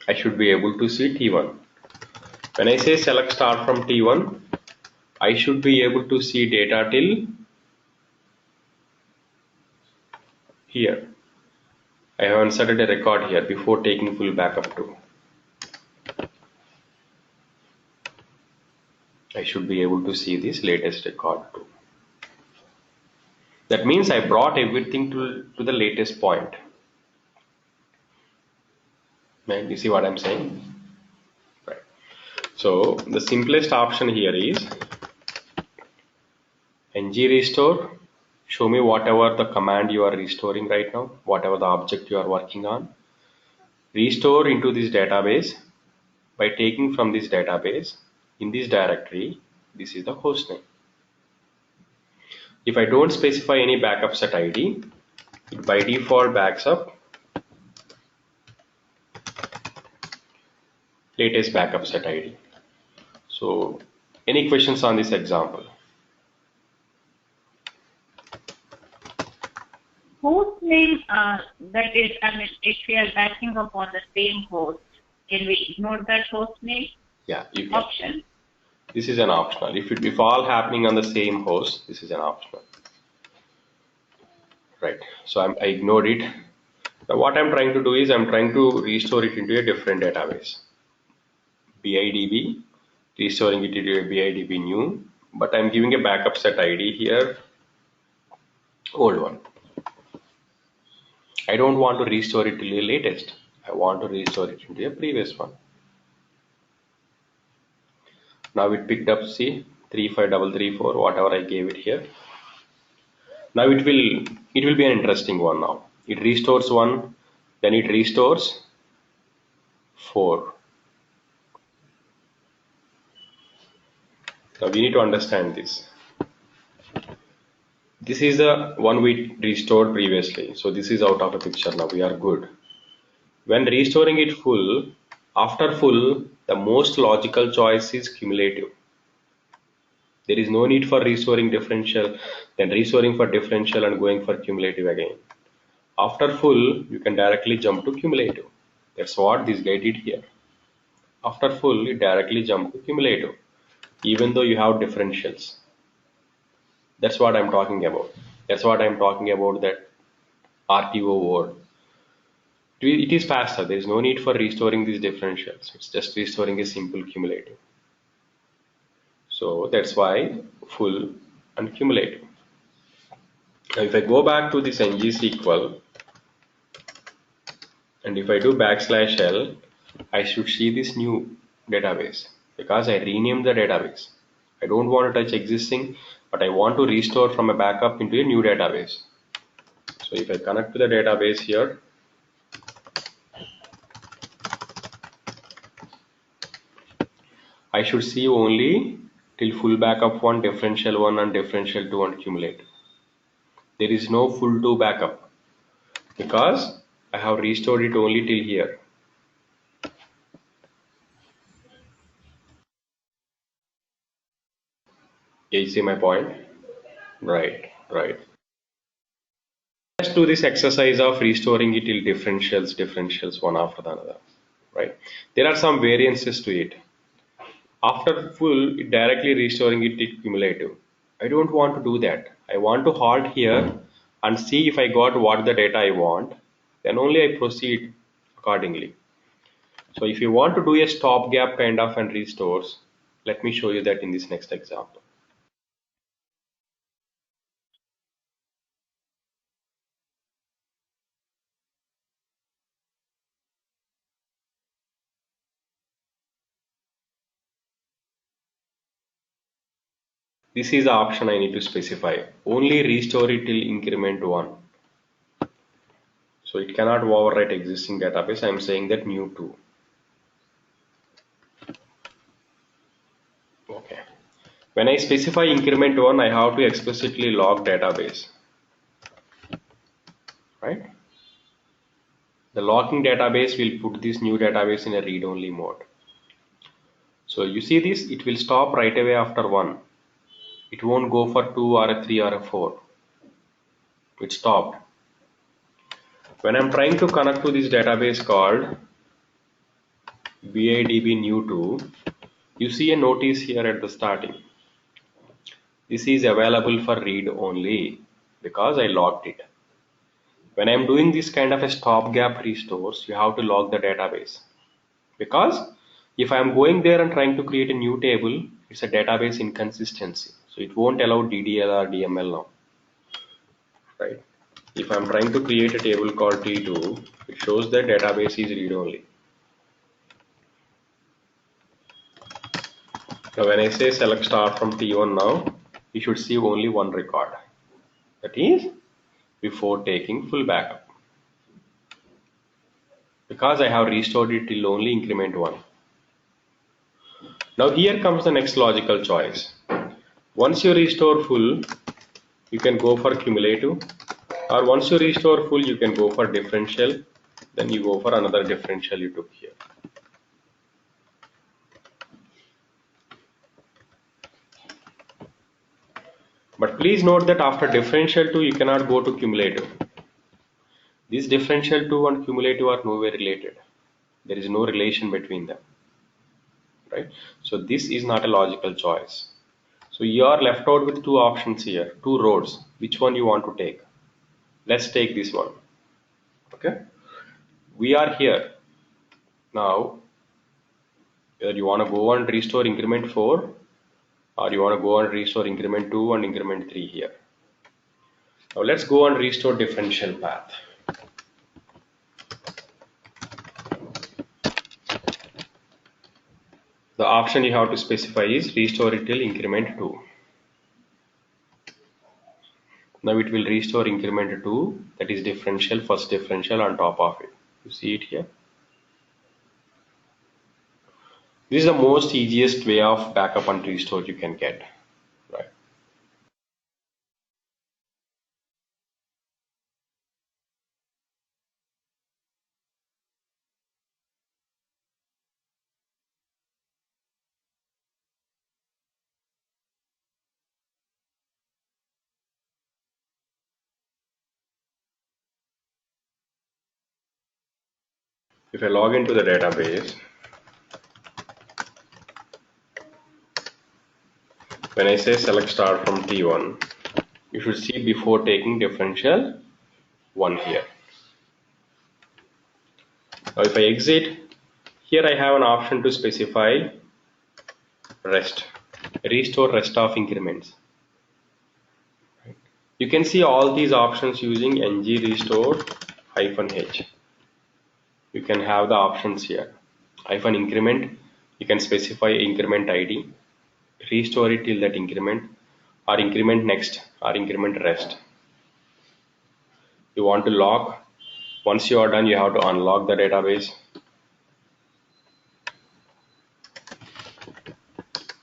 I should be able to see T1. When I say select start from T1, I should be able to see data till here. I have inserted a record here before taking full backup too. I should be able to see this latest record too. That means I brought everything to the latest point. You see what I'm saying? Right. So the simplest option here is ng restore. Show me whatever the command you are restoring right now, whatever the object you are working on. Restore into this database by taking from this database in this directory. This is the host name. If I don't specify any backup set ID, it by default backs up latest backup set ID. So any questions on this example? Host name, that is, I mean, if we are backing up on the same host, can we ignore that host name? Yeah, you can. Option. This is an optional. If all happening on the same host, this is an optional. Right. So I ignored it. Now what I'm trying to do is I'm trying to restore it into a different database. BIDB, restoring it into a BIDB new, but I'm giving a backup set ID here, old one. I don't want to restore it to the latest. I want to restore it into a previous one. Now it picked up, see, 35334, whatever I gave it here. Now it will be an interesting one now. It restores 1, then it restores 4. Now we need to understand this. This is the one we restored previously. So this is out of the picture now. We are good. When restoring it full, after full, the most logical choice is cumulative. There is no need for restoring differential, then restoring for differential and going for cumulative again. After full, you can directly jump to cumulative. That's what this guy did here. After full, you directly jump to cumulative, even though you have differentials. That's what I'm talking about. That's what I'm talking about, that RTO word. It is faster. There is no need for restoring these differentials. It's just restoring a simple cumulative. So that's why full and cumulative. Now if I go back to this ngSQL and if I do \L, I should see this new database because I renamed the database. I don't want to touch existing, but I want to restore from a backup into a new database. So if I connect to the database here, I should see only till full backup 1, differential 1 and differential 2 and cumulative. There is no full 2 backup because I have restored it only till here. You see my point? Right, right. Let's do this exercise of restoring it till differentials one after the another. Right. There are some variances to it. After full, it directly restoring it to cumulative. I don't want to do that. I want to halt here and see if I got what the data I want. Then only I proceed accordingly. So if you want to do a stopgap kind of and restores, let me show you that in this next example. This is the option I need to specify. Only restore it till increment 1. So it cannot overwrite existing database. I am saying that new 2. Okay. When I specify increment 1, I have to explicitly log database. Right? The logging database will put this new database in a read-only mode. So you see this, it will stop right away after 1. It won't go for 2 or a 3 or a 4. It stopped. When I'm trying to connect to this database called BIDB new 2, you see a notice here at the starting. This is available for read only because I logged it. When I'm doing this kind of a stopgap restores, you have to log the database. Because if I'm going there and trying to create a new table, it's a database inconsistency. So it won't allow DDL or DML now. Right? If I'm trying to create a table called T2, it shows that database is read only. Now when I say select start from T1 now, you should see only one record. That is before taking full backup. Because I have restored it till only increment 1. Now here comes the next logical choice. Once you restore full, you can go for cumulative, or once you restore full, you can go for differential, then you go for another differential you took here. But please note that after differential 2, you cannot go to cumulative. These differential 2 and cumulative are nowhere related. There is no relation between them. Right? So this is not a logical choice. So you are left out with two options here, two roads. Which one you want to take? Let's take this one. Okay. We are here. Now, whether you want to go and restore increment 4 or you want to go and restore increment 2 and increment 3 here. Now let's go and restore differential path. The option you have to specify is restore it till increment 2. Now it will restore increment 2, that is differential, first differential on top of it. You see it here. This is the most easiest way of backup and restore you can get. Right. If I log into the database, when I say select star from T1, you should see before taking differential 1 here. Now if I exit, here I have an option to specify rest, restore rest of increments. You can see all these options using ng restore -h. You can have the options here. -increment, you can specify increment ID, restore it till that increment, or increment next, or increment rest. You want to lock, once you are done, you have to unlock the database.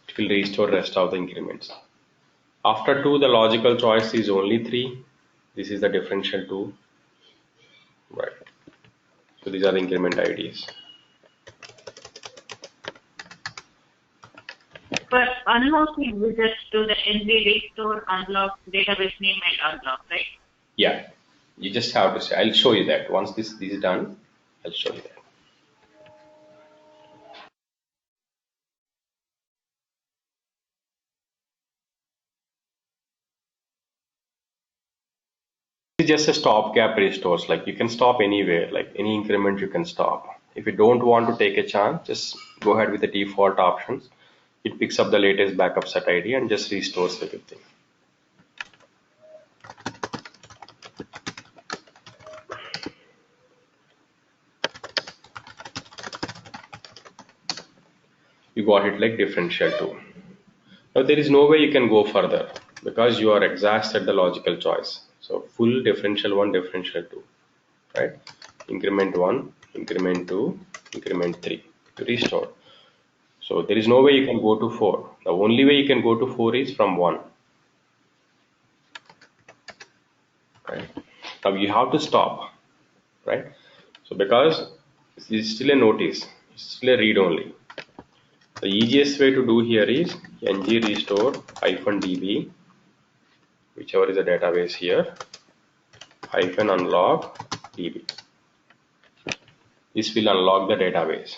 It will restore rest of the increments. After 2, the logical choice is only 3. This is the differential 2. Right. So these are the increment IDs. For unlocking, we just do the ng restore unlock database name and unlock, right? Yeah. You just have to say, I'll show you that. Once this is done, I'll show you that. It's just a stopgap restores. Like you can stop anywhere, like any increment you can stop. If you don't want to take a chance, just go ahead with the default options. It picks up the latest backup set ID and just restores everything. You got it like differential 2. Now there is no way you can go further because you are exhausted the logical choice. So full differential 1, differential 2, right? Increment 1, increment 2, increment 3 to restore. So there is no way you can go to 4. The only way you can go to 4 is from 1. Right? Now you have to stop, right? So because it's still a notice, it's still a read only. The easiest way to do here is ng restore -db, whichever is the database here, -unlock db. This will unlock the database.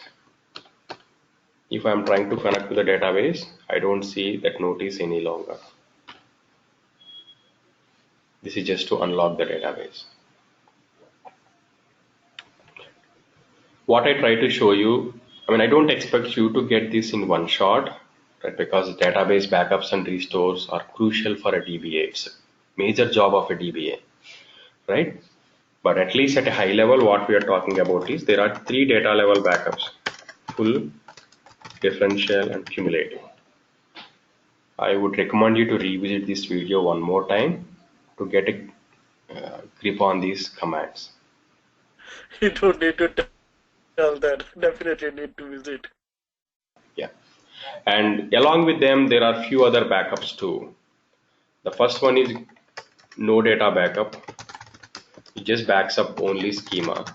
If I am trying to connect to the database, I don't see that notice any longer. This is just to unlock the database. What I try to show you, I don't expect you to get this in one shot, right? Because database backups and restores are crucial for a DBA. It's a major job of a DBA, right? But at least at a high level, what we are talking about is there are 3 data level backups: full, differential, and cumulative. I would recommend you to revisit this video one more time to get a grip on these commands. You don't need to tell that. Definitely need to visit. Yeah. And along with them, there are few other backups too. The first one is no data backup. It just backs up only schema.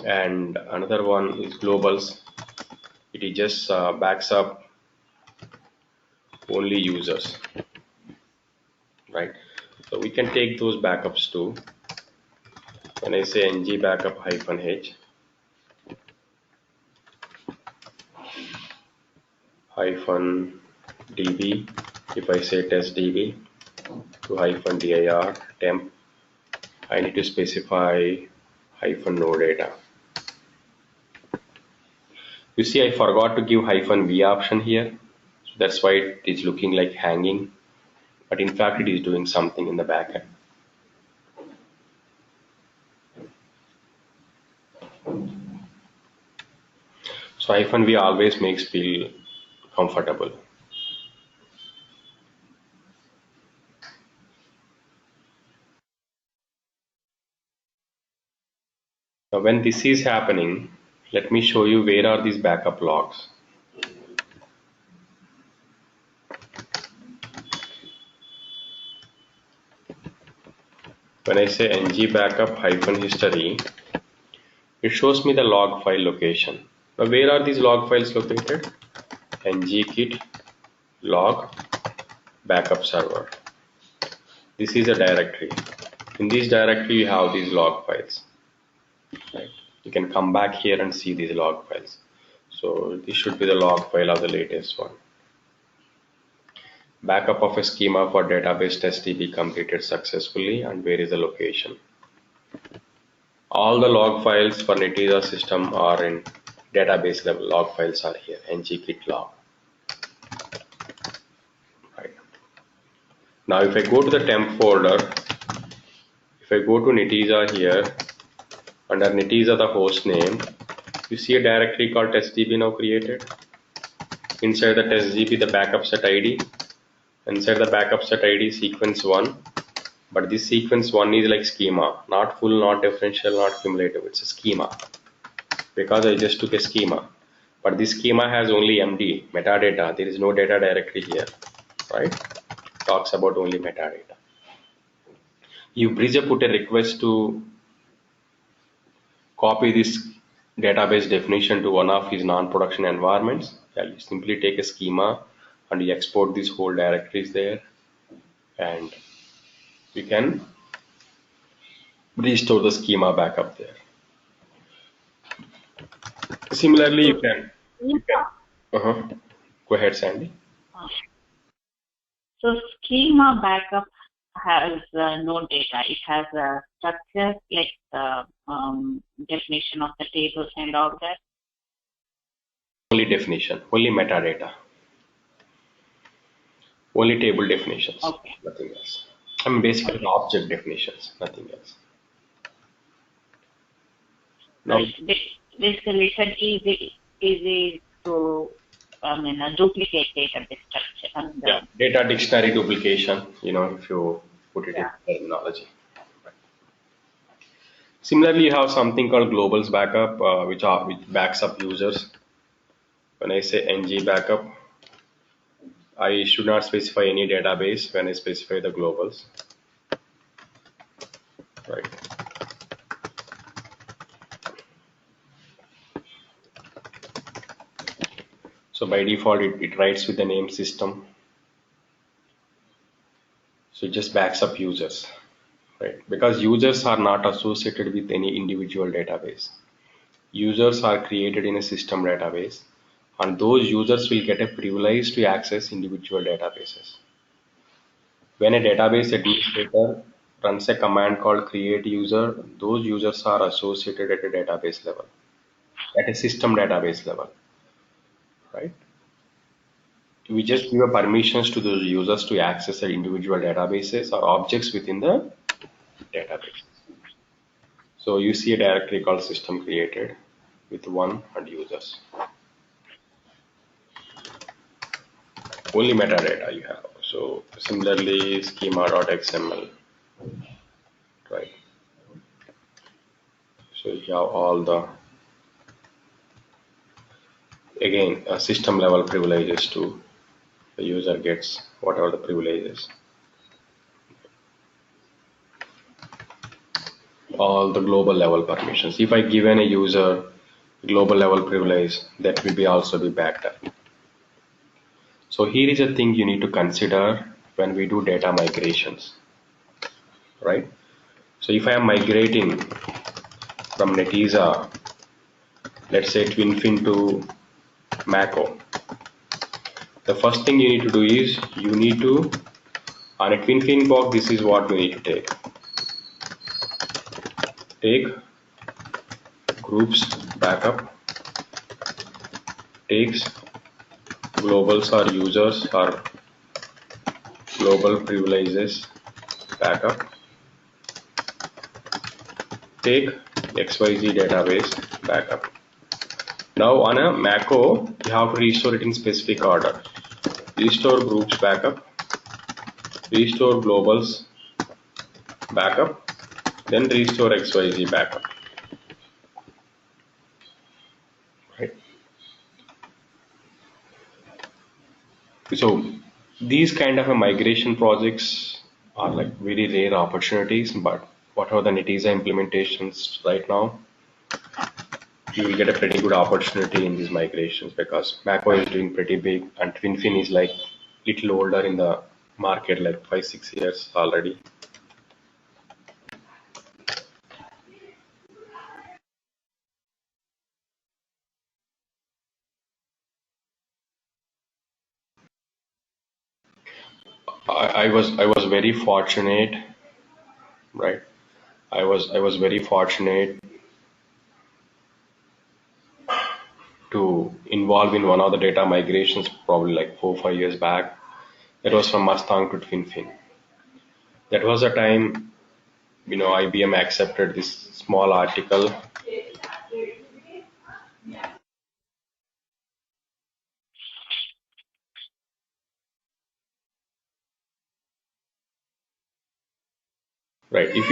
And another one is globals. It just backs up only users, right? So we can take those backups too. When I say ng backup -h, -db, if I say test db to -dir temp, I need to specify -no data. You see, I forgot to give -v option here. So that's why it is looking like hanging, but in fact it is doing something in the backend. So -v always makes feel comfortable. Now when this is happening, let me show you where are these backup logs. When I say ng backup -history, it shows me the log file location. Now where are these log files located? ngkit log backup server. This is a directory. In this directory you have these log files. Right. you can come back here and see these log files. So this should be the log file of the latest one. Backup of a schema for database test DB completed successfully, and where is the location? All the log files for Netezza system are in database level. Log files are here, ngkit log. Right. Now if I go to the temp folder, if I go to Netezza here, under Netezza the host name, you see a directory called testdb now created. Inside the testdb the backup set ID. Inside the backup set ID sequence 1. But this sequence 1 is like schema, not full, not differential, not cumulative. It's a schema because I just took a schema. But this schema has only MD, metadata. There is no data directory here, right? Talks about only metadata. If Bridger put a request to copy this database definition to one of his non-production environments, you simply take a schema and you export these whole directories there, and you can restore the schema back up there. Similarly, you can. Go ahead, Sandy. So schema backup has no data. It has a structure like the definition of the tables and all that. Only definition, only metadata, only table definitions, okay. Nothing else. I mean, basically okay. Object definitions, nothing else. Now, basically, it's easy to duplicate database structure. Yeah, data dictionary duplication, if you put it in terminology. Right. Similarly, you have something called globals backup, which backs up users. When I say ng backup, I should not specify any database when I specify the globals. Right. So by default, it writes with the name system. So it just backs up users, right? Because users are not associated with any individual database. Users are created in a system database, and those users will get a privilege to access individual databases. When a database administrator runs a command called create user, those users are associated at a database level, at a system database level, right? We just give a permissions to those users to access the individual databases or objects within the database. So you see a directory called system created with 1 and users. Only metadata you have. So similarly, schema.xml, right? So you have all the, again, system level privileges too. The user gets whatever the privileges. All the global level permissions. If I given a user global level privilege, that will be also be backed up. So here is a thing you need to consider when we do data migrations, right? So if I am migrating from Netezza, let's say TwinFin to Mako, the first thing you need to do is you need to, on a TwinFin box, this is what you need to take. Take groups backup, takes globals or users or global privileges backup, take XYZ database backup. Now on a Mako, you have to restore it in specific order. Restore groups backup, restore globals backup, then restore XYZ backup. Right. So these kind of a migration projects are like very rare opportunities, but whatever the Netezza implementations right now, you will get a pretty good opportunity in these migrations because Mako is doing pretty big and TwinFin is like little older in the market, like 5-6 years already. I was very fortunate, right? I was very fortunate to involve in one of the data migrations probably like 4 or 5 years back. That was from Mustang to TwinFin. That was a time, IBM accepted this small article, right? If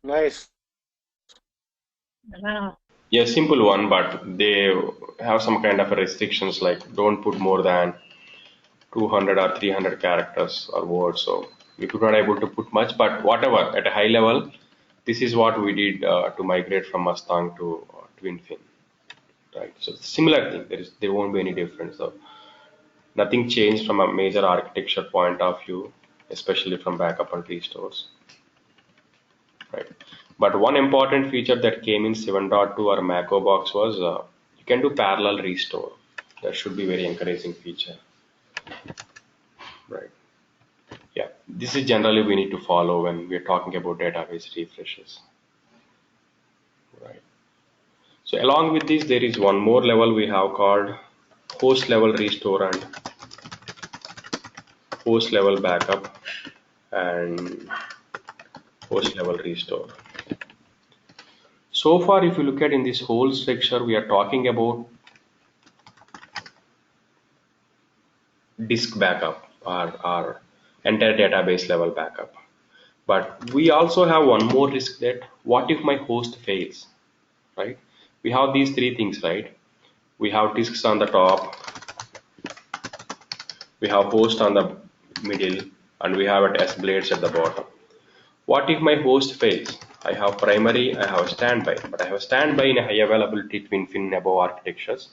Nice. Wow. yeah, simple one, but they have some kind of restrictions like don't put more than 200 or 300 characters or words. So we could not able to put much, but whatever at a high level, this is what we did to migrate from Mustang to TwinFin, right? So similar thing. There won't be any difference. So nothing changed from a major architecture point of view, especially from backup and restores, right? But one important feature that came in 7.2 or Mac OS was you can do parallel restore. That should be very encouraging feature, right? Yeah, this is generally we need to follow when we're talking about database refreshes, right? So along with this, there is one more level we have called host level restore and host level backup and host level restore. So far, if you look at in this whole structure, we are talking about disk backup or entire database level backup. But we also have one more risk that what if my host fails, right? We have these three things, right? We have disks on the top, we have host on the middle, and we have S blades at the bottom. What if my host fails? I have primary, I have standby, but I have standby in a high availability twin above architectures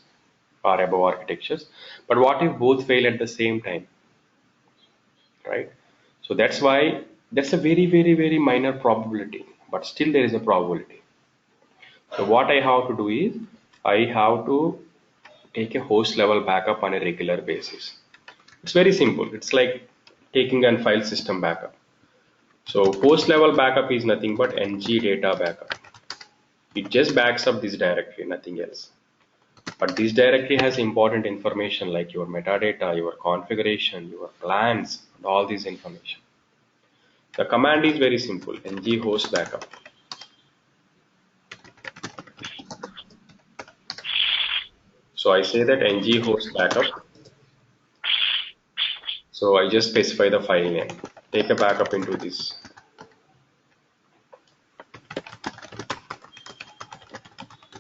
or above architectures. But what if both fail at the same time, right? So that's why that's a very, very, very minor probability, but still there is a probability. So what I have to do is I have to take a host level backup on a regular basis. It's very simple. It's like taking a file system backup. So host level backup is nothing but ng data backup. It just backs up this directory, nothing else. But this directory has important information like your metadata, your configuration, your plans, and all this information. The command is very simple, ng host backup. So I say that ng host backup. So I just specify the file name. Take a backup into this.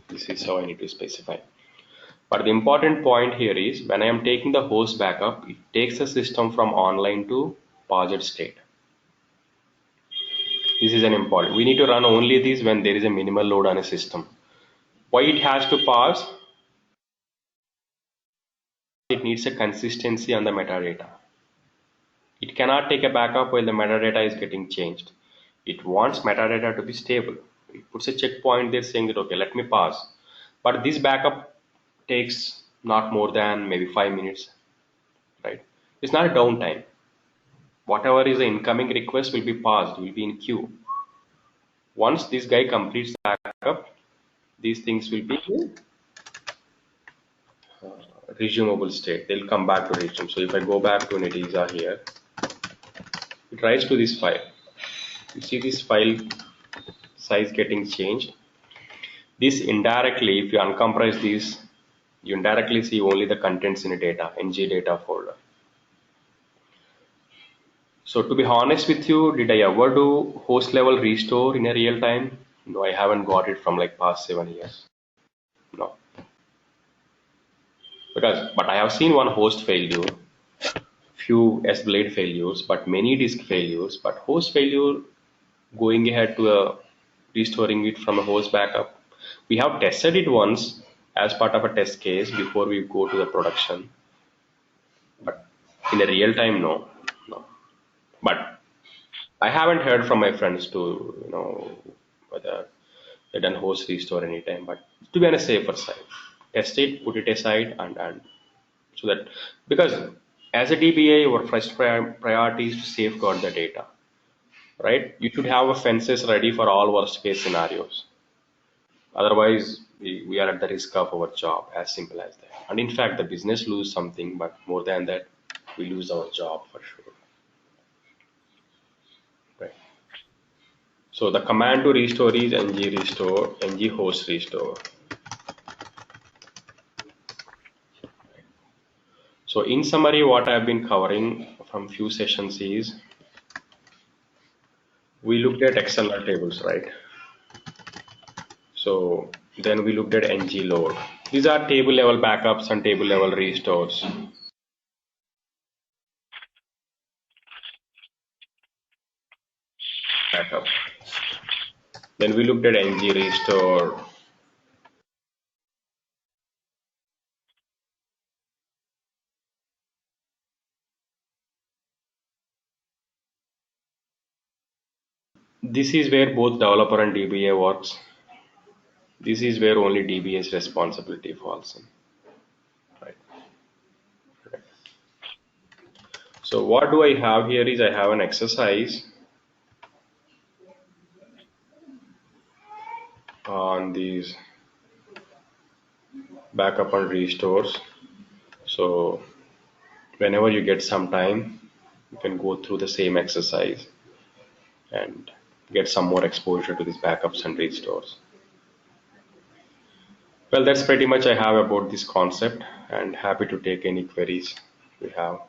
This is how I need to specify. But the important point here is when I am taking the host backup, it takes the system from online to paused state. This is an important. We need to run only this when there is a minimal load on a system. Why it has to pause? It needs a consistency on the metadata. It cannot take a backup while the metadata is getting changed. It wants metadata to be stable. It puts a checkpoint there saying that, okay, let me pause. But this backup takes not more than maybe 5 minutes, right? It's not a downtime. Whatever is the incoming request will be paused, will be in queue. Once this guy completes the backup, these things will be resumable state. They'll come back to resume. So if I go back to Netezza here, it writes to this file. You see this file size getting changed. This indirectly, if you uncompress this, you indirectly see only the contents in a data, ng data folder. So to be honest with you, did I ever do host level restore in a real time? No, I haven't got it from like past 7 years. No. But I have seen one host failure, few S-blade failures, but many disk failures, but host failure going ahead to restoring it from a host backup. We have tested it once as part of a test case before we go to the production, but in a real time, no. But I haven't heard from my friends to, whether they done host restore anytime, but to be on a safer side, test it, put it aside, and so that because As a DBA, your first priority is to safeguard the data, right? You should have a fences ready for all worst case scenarios. Otherwise, we are at the risk of our job, as simple as that. And in fact, the business lose something, but more than that, we lose our job for sure. Right. So the command to restore is ng restore, ng host restore. So in summary, what I've been covering from few sessions is we looked at external tables, right? So then we looked at ng load. These are table level backups and table level restores. Backup. Then we looked at ng restore. This is where both developer and DBA works. This is where only DBA's responsibility falls in. Right. So what do I have here is I have an exercise on these backup and restores. So whenever you get some time, you can go through the same exercise and get some more exposure to these backups and restores. Well, that's pretty much I have about this concept, and happy to take any queries we have.